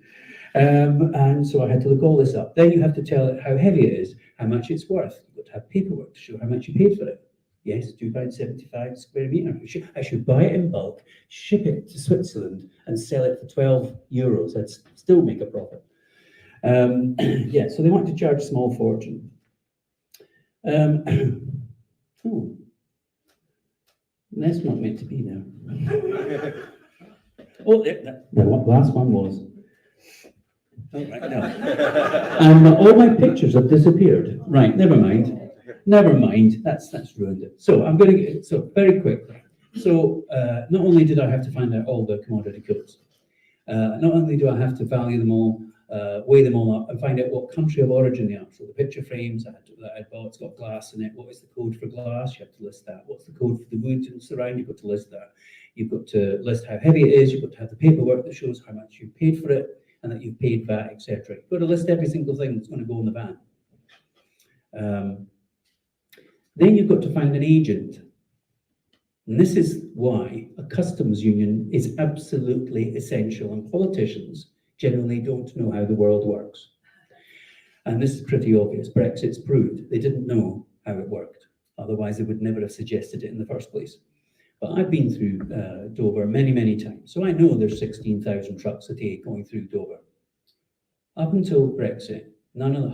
And so I had to look all this up. Then you have to tell it how heavy it is, how much it's worth. You've got to have paperwork to show how much you paid for it. Yes, £2.75 square metre. I should buy it in bulk, ship it to Switzerland and sell it for €12. I'd still make a profit. Yeah, so they want to charge a small fortune. Oh, that's not meant to be there. Oh, the last one was. Oh, right, no. And all my pictures have disappeared. Right, never mind. Never mind, that's ruined it. So I'm going to get, so very quickly. So not only did I have to find out all the commodity codes, not only do I have to value them all, weigh them all up and find out what country of origin they are. So the picture frames that I bought, it's got glass in it. What is the code for glass? You have to list that. What's the code for the wood and surround? You've got to list that. You've got to list how heavy it is. You've got to have the paperwork that shows how much you paid for it and that you've paid VAT, etc. You've got to list every single thing that's going to go in the van. Then you've got to find an agent. And this is why a customs union is absolutely essential, and politicians generally don't know how the world works. And this is pretty obvious. Brexit's proved they didn't know how it worked. Otherwise, they would never have suggested it in the first place. But I've been through Dover many, many times. So I know there's 16,000 trucks a day going through Dover. Up until Brexit,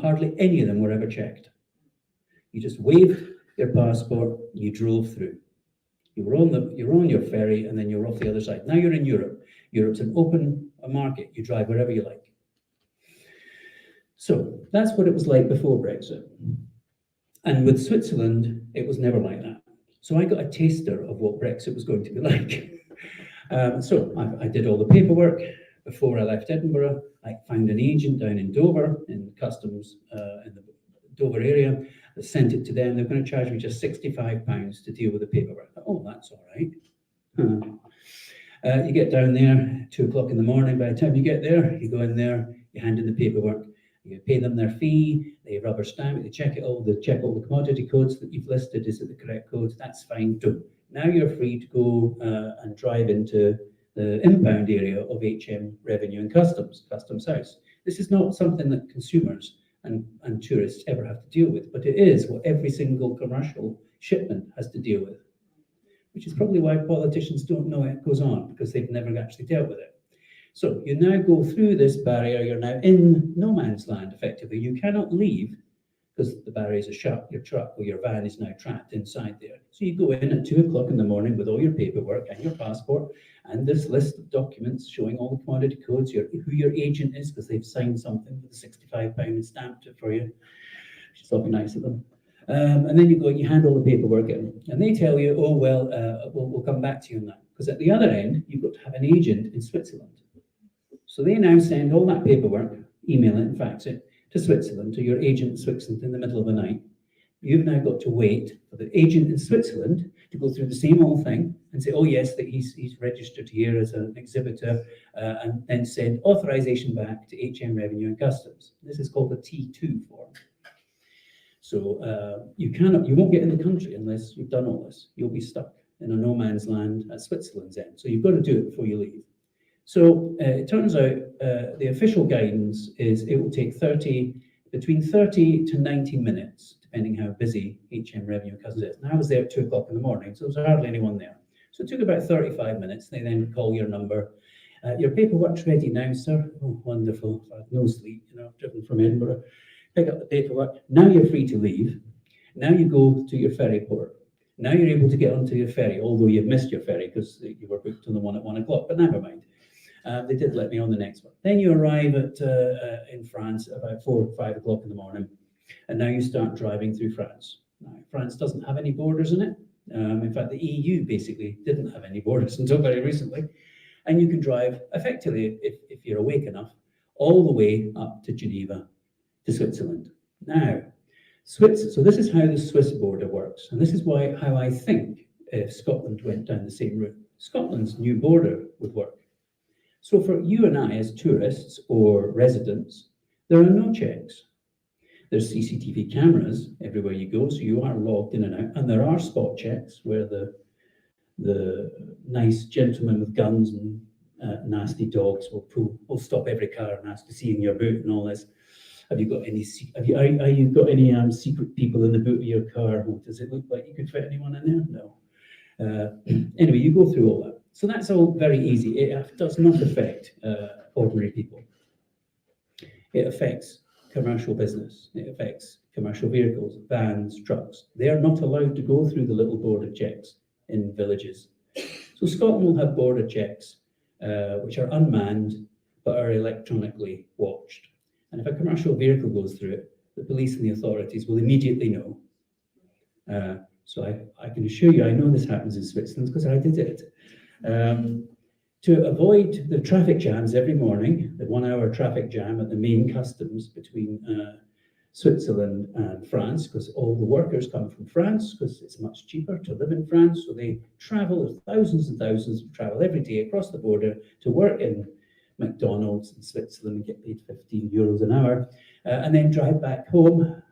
hardly any of them were ever checked. You just waved your passport, you drove through. You're on your ferry, and then you're off the other side. Now you're in Europe. Europe's an open market. You drive wherever you like. So that's what it was like before Brexit. And with Switzerland, it was never like that. So I got a taster of what Brexit was going to be like. So I did all the paperwork. Before I left Edinburgh, I found an agent down in Dover, in customs, in the Dover area. I sent it to them. They're going to charge me just £65 to deal with the paperwork. Oh, that's all right. You get down there, 2 o'clock in the morning. By the time you get there, you go in there, you hand in the paperwork, you pay them their fee, they rubber stamp it, they check all the commodity codes that you've listed. Is it the correct codes? That's fine too. Now you're free to go and drive into the impound area of HM Revenue and Customs House. This is not something that consumers and tourists ever have to deal with, but it is what every single commercial shipment has to deal with, which is probably why politicians don't know it goes on, because they've never actually dealt with it. So you now go through this barrier, you're now in no man's land, effectively. You cannot leave, because the barriers are shut. Your truck or your van is now trapped inside there. So you go in at 2 o'clock in the morning with all your paperwork and your passport and this list of documents showing all the commodity codes, who your agent is, because they've signed something with a £65 and stamped it for you, which is awfully nice of them. And then you go and you hand all the paperwork in, and they tell you, oh, well, we'll come back to you on that. Because at the other end, you've got to have an agent in Switzerland. So they now send all that paperwork, email it and fax it to Switzerland, to your agent in Switzerland in the middle of the night. You've now got to wait for the agent in Switzerland to go through the same old thing and say, oh yes, that he's registered here as an exhibitor, and then send authorization back to HM Revenue and Customs. This is called a T2 form. So you won't get in the country unless you've done all this. You'll be stuck in a no man's land at Switzerland's end. So you've got to do it before you leave. So it turns out the official guidance is it will take between 30 to 90 minutes, depending how busy HM Revenue and Customs is. And I was there at 2 o'clock in the morning, so there was hardly anyone there. So it took about 35 minutes. They then call your number. Your paperwork's ready now, sir. Oh, wonderful. I've no sleep, I've driven from Edinburgh. Pick up the paperwork. Now you're free to leave. Now you go to your ferry port. Now you're able to get onto your ferry, although you've missed your ferry because you were booked on the one at 1 o'clock, but never mind. They did let me on the next one. Then you arrive in France at about 4 or 5 o'clock in the morning, and now you start driving through France. Now, France doesn't have any borders in it. In fact, the EU basically didn't have any borders until very recently. And you can drive effectively, if you're awake enough, all the way up to Geneva, to Switzerland. Now, so this is how the Swiss border works, and this is how I think if Scotland went down the same route, Scotland's new border would work. So for you and I as tourists or residents, there are no checks. There's CCTV cameras everywhere you go, so you are logged in and out, and there are spot checks where the nice gentlemen with guns and nasty dogs will stop every car and ask to see in your boot and all this. Have you got any secret people in the boot of your car? Does it look like you could fit anyone in there? No. Anyway, you go through all that. So that's all very easy. It does not affect ordinary people. It affects commercial business. It affects commercial vehicles, vans, trucks. They are not allowed to go through the little border checks in villages. So Scotland will have border checks, which are unmanned, but are electronically watched. And if a commercial vehicle goes through it, the police and the authorities will immediately know. So I can assure you, I know this happens in Switzerland because I did it. To avoid the traffic jams every morning, the 1 hour traffic jam at the main customs between Switzerland and France, because all the workers come from France, because it's much cheaper to live in France. So they travel, thousands and thousands travel every day across the border to work in McDonald's in Switzerland and get paid €15 an hour, and then drive back home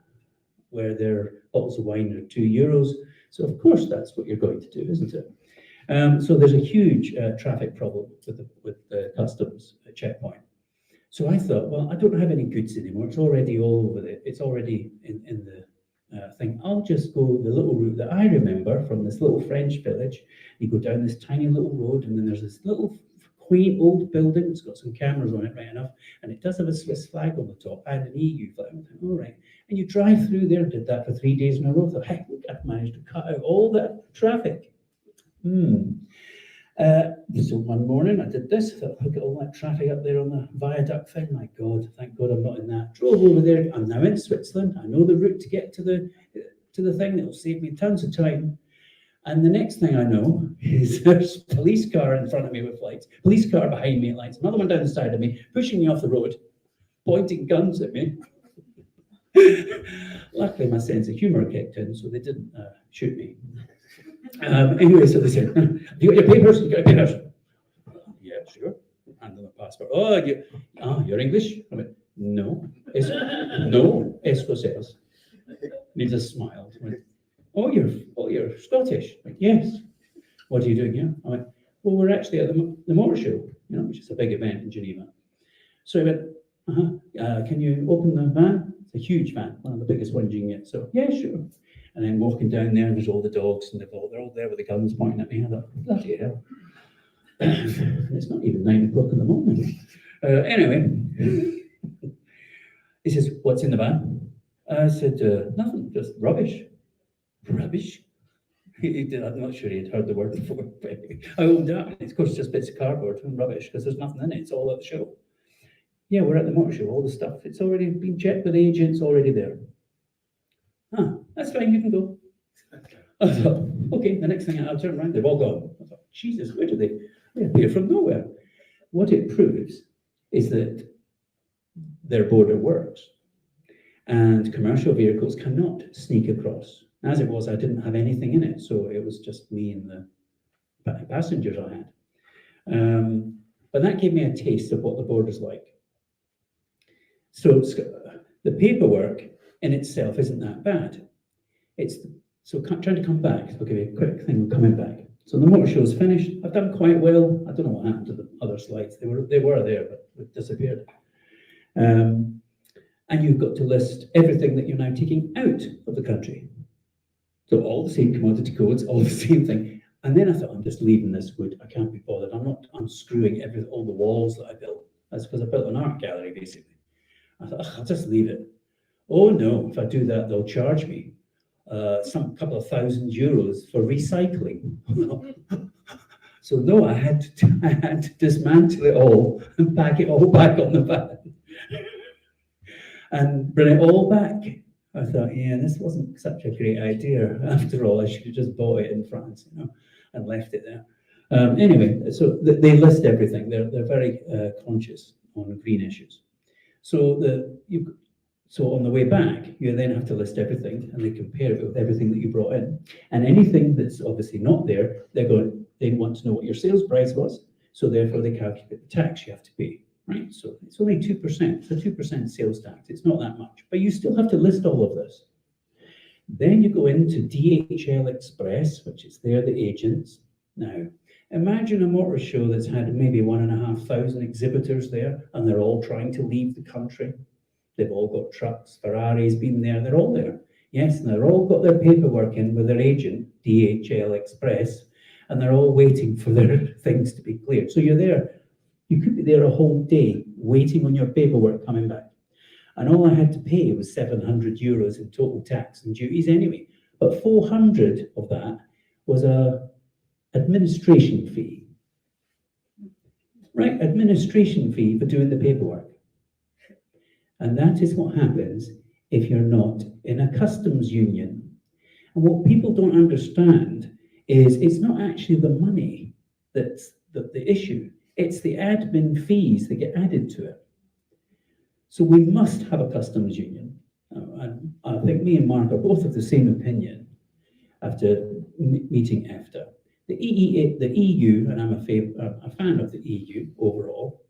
where their bottles of wine are €2. So of course that's what you're going to do, isn't it? So there's a huge traffic problem with the customs checkpoint. So I thought, well, I don't have any goods anymore. It's already all over there. It's already in the thing. I'll just go the little route that I remember from this little French village. You go down this tiny little road, and then there's this little quaint old building. It's got some cameras on it, right enough, and it does have a Swiss flag on the top and an EU flag. All right, and you drive through there. Did that for 3 days in a row. Thought, heck, look, I've managed to cut out all that traffic. So one morning I did this. I thought, look at all that traffic up there on the viaduct thing. My God, thank God I'm not in that. Drove over there. I'm now in Switzerland. I know the route to get to the thing. That'll save me tons of time. And the next thing I know is there's a police car in front of me with lights, police car behind me at lights, another one down the side of me, pushing me off the road, pointing guns at me. Luckily, my sense of humor kicked in, so they didn't shoot me. Anyway, so they said, have you got your papers? You got your papers? Yeah, sure. Hand them a passport. You're English? I went, no. No, escocese. Needs a smile. I went, oh, you're Scottish? I went, yes. What are you doing here? I went, well, we're actually at the motor show, which is a big event in Geneva. So I went, can you open the van? It's a huge van, one of the biggest ones you can get. So, yeah, sure. And then walking down there, and there's all the dogs, and they're all there with the guns pointing at me. I thought, bloody hell. And it's not even 9 o'clock in the morning. Anyway, he says, what's in the van? I said, nothing, just rubbish. Rubbish? I'm not sure he'd heard the word before. But I owned up. It's, of course, just bits of cardboard and rubbish because there's nothing in it. It's all at the show. Yeah, we're at the motor show. All the stuff, it's already been checked with the agents, already there. That's fine, you can go. I thought, okay, the next thing I turned around, they've all gone. I thought, Jesus, where do they? They appear from nowhere. What it proves is that their border works and commercial vehicles cannot sneak across. As it was, I didn't have anything in it, so it was just me and the passengers I had. But that gave me a taste of what the border's like. So the paperwork in itself isn't that bad. So trying to come back, I'll give you a quick thing coming back. So the motor show's finished. I've done quite well. I don't know what happened to the other slides. They were there, but it disappeared. And you've got to list everything that you're now taking out of the country. So all the same commodity codes, all the same thing. And then I thought, I'm just leaving this wood. I can't be bothered. I'm not unscrewing all the walls that I built. That's because I built an art gallery, basically. I thought, I'll just leave it. Oh no, if I do that, they'll charge me some couple of €1,000 for recycling. So no, I had to dismantle it all and pack it all back on the van and bring it all back. I thought, yeah, this wasn't such a great idea. After all, I should have just bought it in France, and left it there. Anyway, so they list everything. They're very conscious on green issues. So on the way back, you then have to list everything, and they compare it with everything that you brought in. And anything that's obviously not there, they want to know what your sales price was. So therefore, they calculate the tax you have to pay. Right, so it's only 2%, so 2% sales tax. It's not that much, but you still have to list all of this. Then you go into DHL Express, which is they're the agents. Now, imagine a motor show that's had maybe 1,500 exhibitors there, and they're all trying to leave the country. They've all got trucks, Ferrari's been there, they're all there. Yes, and they're all got their paperwork in with their agent, DHL Express, and they're all waiting for their things to be cleared. So you're there. You could be there a whole day waiting on your paperwork coming back. And all I had to pay was €700 in total tax and duties anyway. But 400 of that was a administration fee. Right, administration fee for doing the paperwork. And that is what happens if you're not in a customs union. And what people don't understand is it's not actually the money that's the issue. It's the admin fees that get added to it. So we must have a customs union. And I think me and Mark are both of the same opinion after meeting EFTA. The EEA, the EU, and I'm a fan of the EU overall,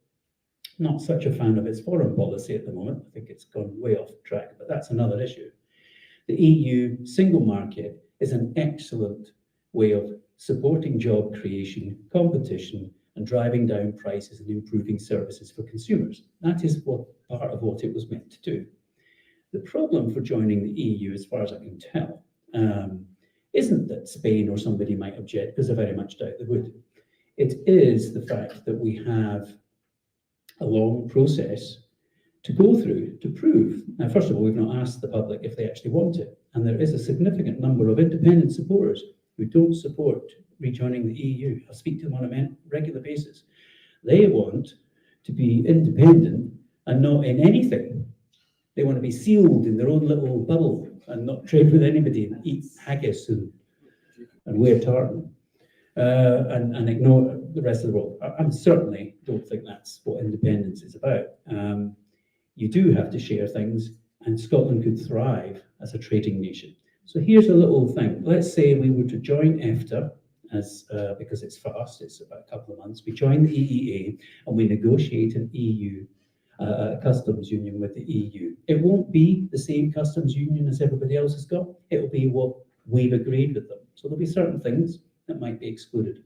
not such a fan of its foreign policy at the moment. I think it's gone way off track, but that's another issue. The EU single market is an excellent way of supporting job creation, competition, and driving down prices and improving services for consumers. That is part of what it was meant to do. The problem for joining the EU, as far as I can tell, isn't that Spain or somebody might object, because I very much doubt they would. It is the fact that we have a long process to go through to prove. Now, first of all, we've not asked the public if they actually want it, and there is a significant number of independent supporters who don't support rejoining the EU. I speak to them on a regular basis. They want to be independent and not in anything. They want to be sealed in their own little bubble and not trade with anybody and eat haggis and wear tartan and ignore the rest of the world. I certainly don't think that's what independence is about. You do have to share things, and Scotland could thrive as a trading nation. So here's a little thing. Let's say we were to join EFTA, because it's fast, it's about a couple of months. We join the EEA and we negotiate an EU customs union with the EU. It won't be the same customs union as everybody else has got. It'll be what we've agreed with them. So there'll be certain things that might be excluded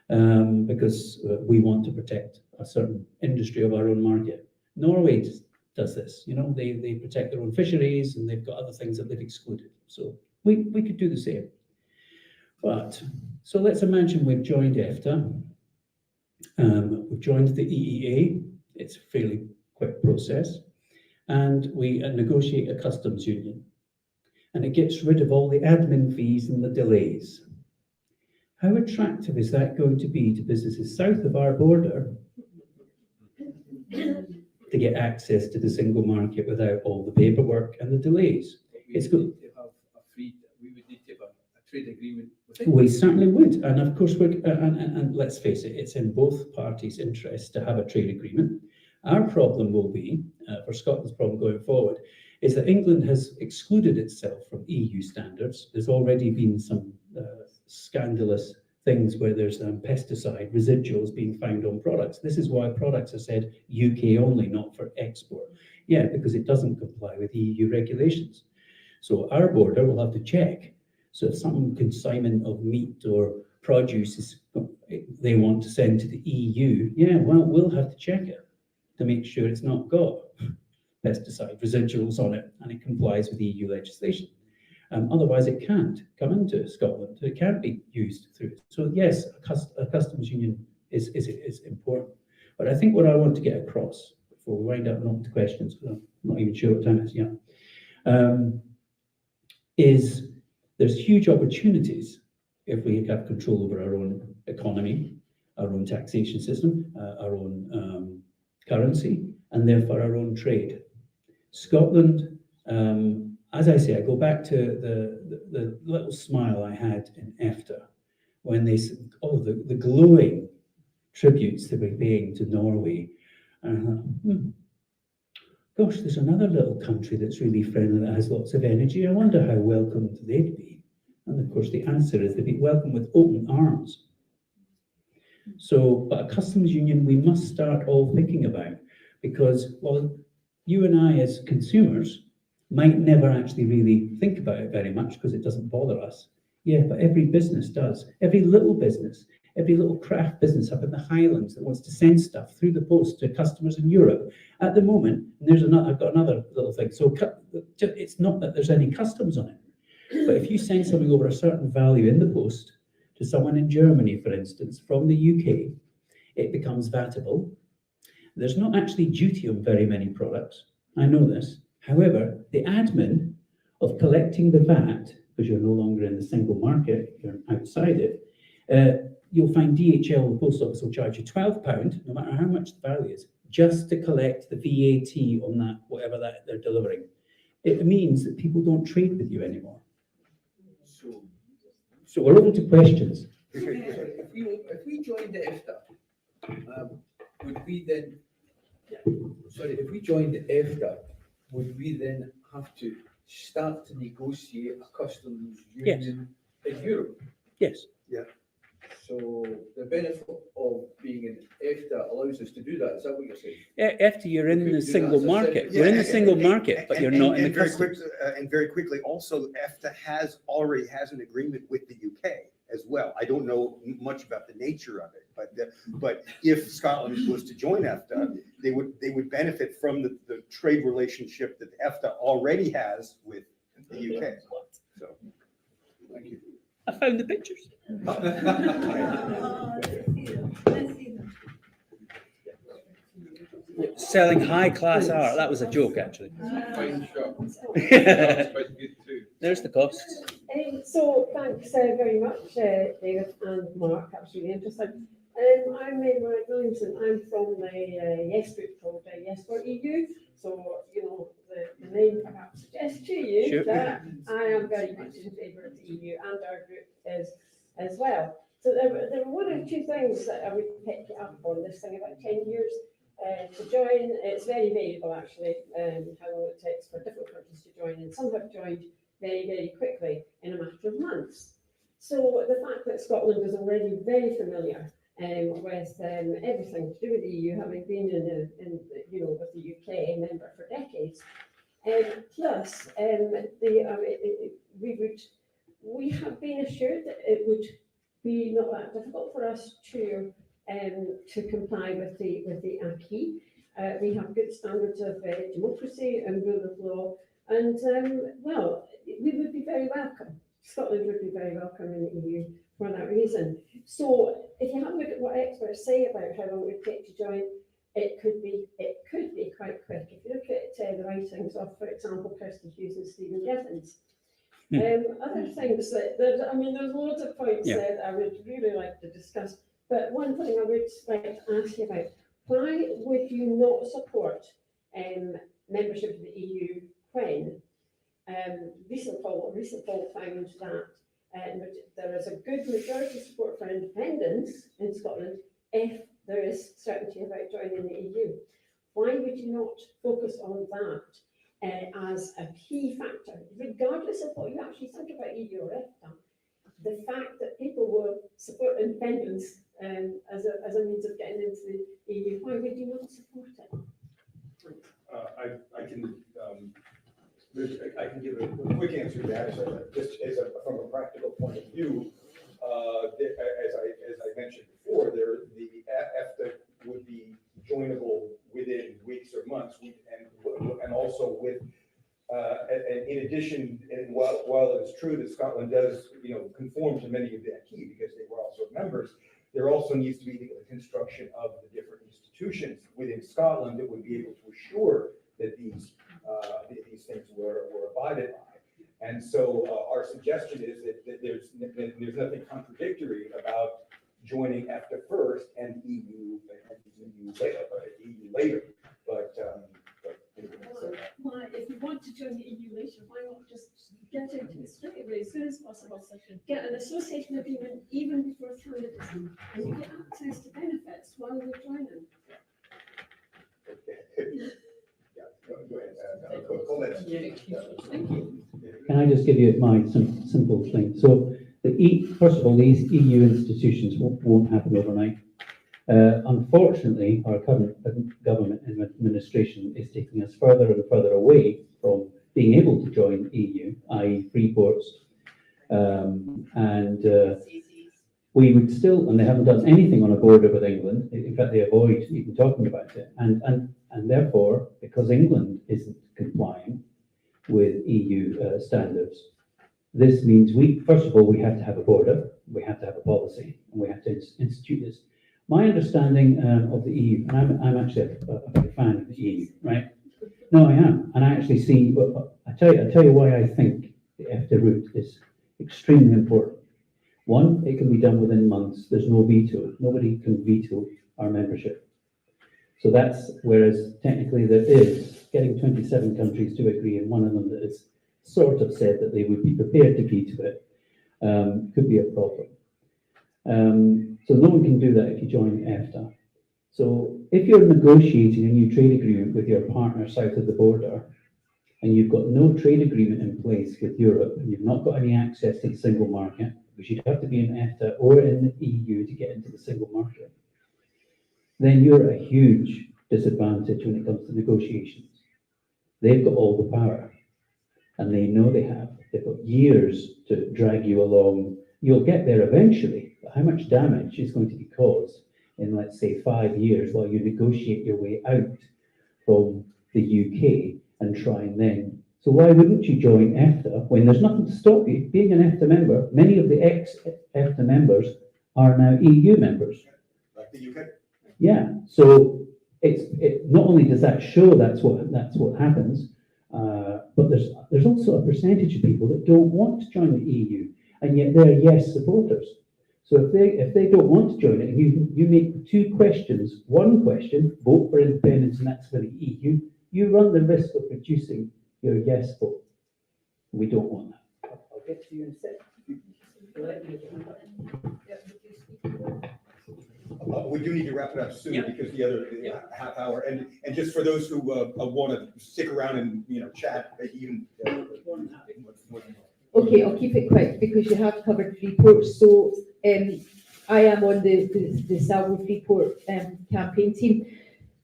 because we want to protect a certain industry of our own market. Norway does this, they protect their own fisheries and they've got other things that they've excluded. So we could do the same. But, so let's imagine we've joined EFTA, we've joined the EEA, it's a fairly quick process, and we negotiate a customs union. And it gets rid of all the admin fees and the delays. How attractive is that going to be to businesses south of our border to get access to the single market without all the paperwork and the delays? It's good. We would need to have a trade agreement with it. We certainly would, and of course, and let's face it, it's in both parties' interest to have a trade agreement. Our problem will be, for Scotland's problem going forward, is that England has excluded itself from EU standards. There's already been some scandalous things where there's pesticide residuals being found on products. This is why products are said UK only, not for export. Yeah, because it doesn't comply with EU regulations. So our border will have to check. So if some consignment of meat or produce is they want to send to the EU, yeah, well, we'll have to check it to make sure it's not got pesticide residuals on it and it complies with EU legislation. Otherwise, it can't come into Scotland. It can't be used through it. So yes, a customs union is important. But I think what I want to get across before we wind up and open to questions, because I'm not even sure what time it is yet, is there's huge opportunities if we have control over our own economy, our own taxation system, our own currency, and therefore our own trade. Scotland, as I say, I go back to the little smile I had in EFTA when they said, oh, the glowing tributes they were paying to Norway. Gosh, there's another little country that's really friendly that has lots of energy. I wonder how welcomed they'd be. And of course, the answer is they'd be welcomed with open arms. So, but a customs union we must start all thinking about, because, well, you and I as consumers might never actually really think about it very much because it doesn't bother us. Yeah, but every business does. Every little craft business up in the Highlands that wants to send stuff through the post to customers in Europe. At the moment, and I've got another little thing. So it's not that there's any customs on it, but if you send something over a certain value in the post to someone in Germany, for instance, from the UK, it becomes vatable. There's not actually duty on very many products. I know this. However, the admin of collecting the VAT, because you're no longer in the single market, you're outside it, you'll find DHL, the post office, will charge you £12, no matter how much the value is, just to collect the VAT on that, whatever that they're delivering. It means that people don't trade with you anymore. So we're open to questions. If we joined the EFTA, would we then, if we joined the EFTA, would we then have to start to negotiate a customs union in Europe? Yes. Yeah. So the benefit of being in EFTA allows us to do that. Is that what you're saying? After you're in the single market, you're in the single market, but you're not in the customs. And very quickly, also, EFTA already has an agreement with the UK as well. I don't know much about the nature of it, but if Scotland was to join EFTA, they would benefit from the trade relationship that EFTA already has with the UK. So, thank you. I found the pictures. Selling high-class art. That was a joke, actually. Fine shop. There's the costs. So thanks very much, David and Mark. That was really interesting. I'm Mark Williamson. I'm from the Yes Group called Yes for EU. So, you know, the name perhaps suggests to you that I am very much in favour of the EU, and our group is as well. So there were one or two things that I would pick up on. This thing about 10 years to join. It's very variable, actually, how long it takes for different countries to join. And some have joined very, very quickly in a matter of months. So the fact that Scotland is already very familiar with everything to do with the EU, having been with the UK member for decades, plus we have been assured that it would be not that difficult for us to comply with the acquis. We have good standards of democracy and rule of law, and we would be very welcome. Scotland would be very welcome in the EU for that reason. So if you have a look at what experts say about how long it would take to join, it could be quite quick. If you look at the writings of, for example, Kirsty Hughes and Stephen Gibbons. Other things that there's loads of points Yeah. there that I would really like to discuss. But one thing I would like to ask you about: why would you not support membership of the EU when recent poll found that there is a good majority support for independence in Scotland if there is certainty about joining the EU? Why would you not focus on that as a key factor, regardless of what you actually think about EU or EFTA? The fact that people will support independence as a means of getting into the EU, why would you not support it? I can give a quick answer to that. From a practical point of view, as I mentioned before, the EFTA would be joinable within weeks or months, and also with. And in addition, and while it is true that Scotland does, conform to many of the acquis because they were also members, there also needs to be the construction of the different institutions within Scotland that would be able to assure that these things were abided by. And so our suggestion is that there's nothing contradictory about joining EFTA first and EU later. But Why, if you want to join the EU later, why not just get into it straight away as soon as possible? Get an association agreement even before candidacy, and you get access to benefits while you're joining. Go ahead. Thank you. Can I just give you my simple thing? So first of all, these EU institutions won't happen overnight. Unfortunately, our current government and administration is taking us further and further away from being able to join the EU, i.e. free ports. We would still, and they haven't done anything on a border with England. In fact, they avoid even talking about it. And therefore, because England isn't complying with EU standards, this means first of all, we have to have a border, we have to have a policy, and we have to institute this. My understanding of the EU, and I'm actually a big fan of the EU, right? No, I am, and I actually see. I tell you why I think the EFTA route is extremely important. One, it can be done within months. There's no veto. Nobody can veto our membership. So that's, whereas technically there is getting 27 countries to agree, and one of them that has sort of said that they would be prepared to veto it, could be a problem. So no one can do that if you join EFTA. So if you're negotiating a new trade agreement with your partner south of the border, and you've got no trade agreement in place with Europe, and you've not got any access to the single market, because you'd have to be in EFTA or in the EU to get into the single market, then you're at a huge disadvantage when it comes to negotiations. They've got all the power, and they know they have. They've got years to drag you along. You'll get there eventually, but how much damage is going to be caused in, let's say, 5 years while you negotiate your way out from the UK and try and then. So why wouldn't you join EFTA when there's nothing to stop you being an EFTA member? Many of the ex-EFTA members are now EU members. Like the UK. Yeah, so it not only does that show that's what happens, but there's also a percentage of people that don't want to join the EU, and yet they're yes supporters. So if they don't want to join it, and you make two questions, one question, vote for independence and that's for the EU, you run the risk of reducing your yes vote. We don't want that. I'll get to you in a second. We do need to wrap it up soon because the other half hour, and just for those who want to stick around and chat, even. Okay, I'll keep it quick because you have covered free ports. So I am on the Salvo free port campaign team.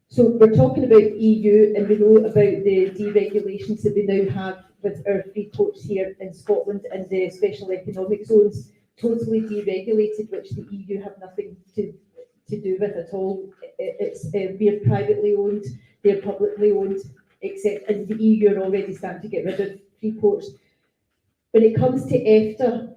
So we're talking about EU, and we know about the deregulations that we now have with our free ports here in Scotland and the special economic zones, totally deregulated, which the EU have nothing to do with at all. We're privately owned, they're publicly owned, except and the EU are already starting to get rid of free ports. When it comes to EFTA,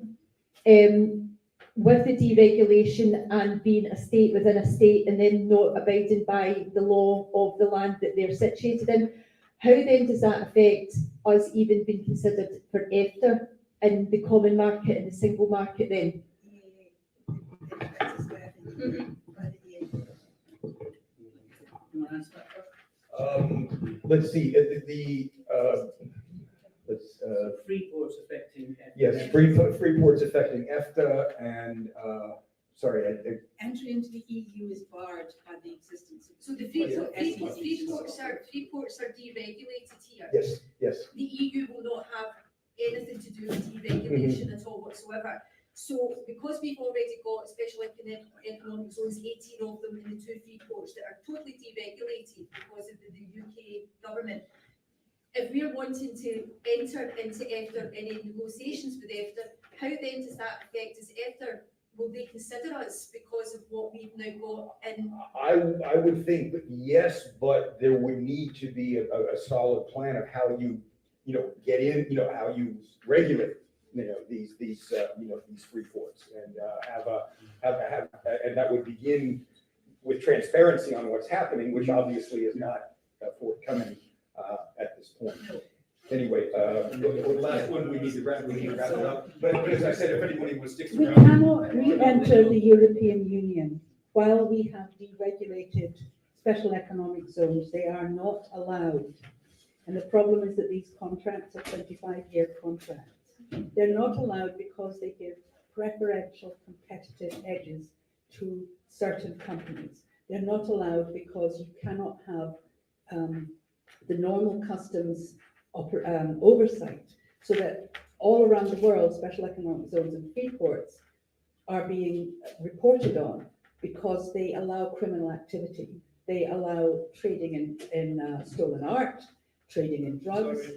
with the deregulation and being a state within a state and then not abiding by the law of the land that they're situated in, how then does that affect us even being considered for EFTA in the common market and the single market then? Let's see, Free ports affecting. yes, Freeport's affecting EFTA and, sorry, Entry into the EU is barred by the existence of. So the free ports are deregulated here. yes. The EU will not have anything to do with deregulation at all whatsoever. So because we've already got special economic zones, 18 of them in the 2 free ports that are totally deregulated because of the UK government, if we're wanting to enter into EFTA, any negotiations with EFTA, how then does that affect us? EFTA, will they consider us because of what we've now got in? I would think that yes, but there would need to be a solid plan of how you get in, how you regulate, these free ports and have, and that would begin with transparency on what's happening, which obviously is not forthcoming at this point. Anyway, the last one, we need to wrap it up. But as I said, if anybody was sticking We around. cannot re-enter the European Union while we have deregulated special economic zones. They are not allowed. And the problem is that these contracts are 25-year contracts. They're not allowed because they give preferential competitive edges to certain companies. They're not allowed because you cannot have the normal customs oversight, so that all around the world, special economic zones and free ports are being reported on because they allow criminal activity. They allow trading in stolen art, trading in drugs,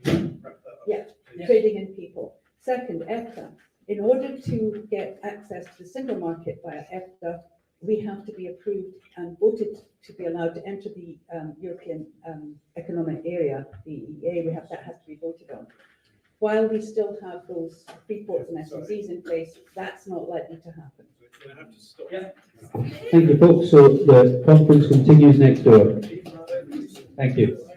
trading in people. Second, EFTA. In order to get access to the single market via EFTA, we have to be approved and voted to be allowed to enter the European Economic Area, the EEA. That has to be voted on. While we still have those free ports and SMCs in place, that's not likely to happen. Thank you, folks. So the conference continues next door. Thank you.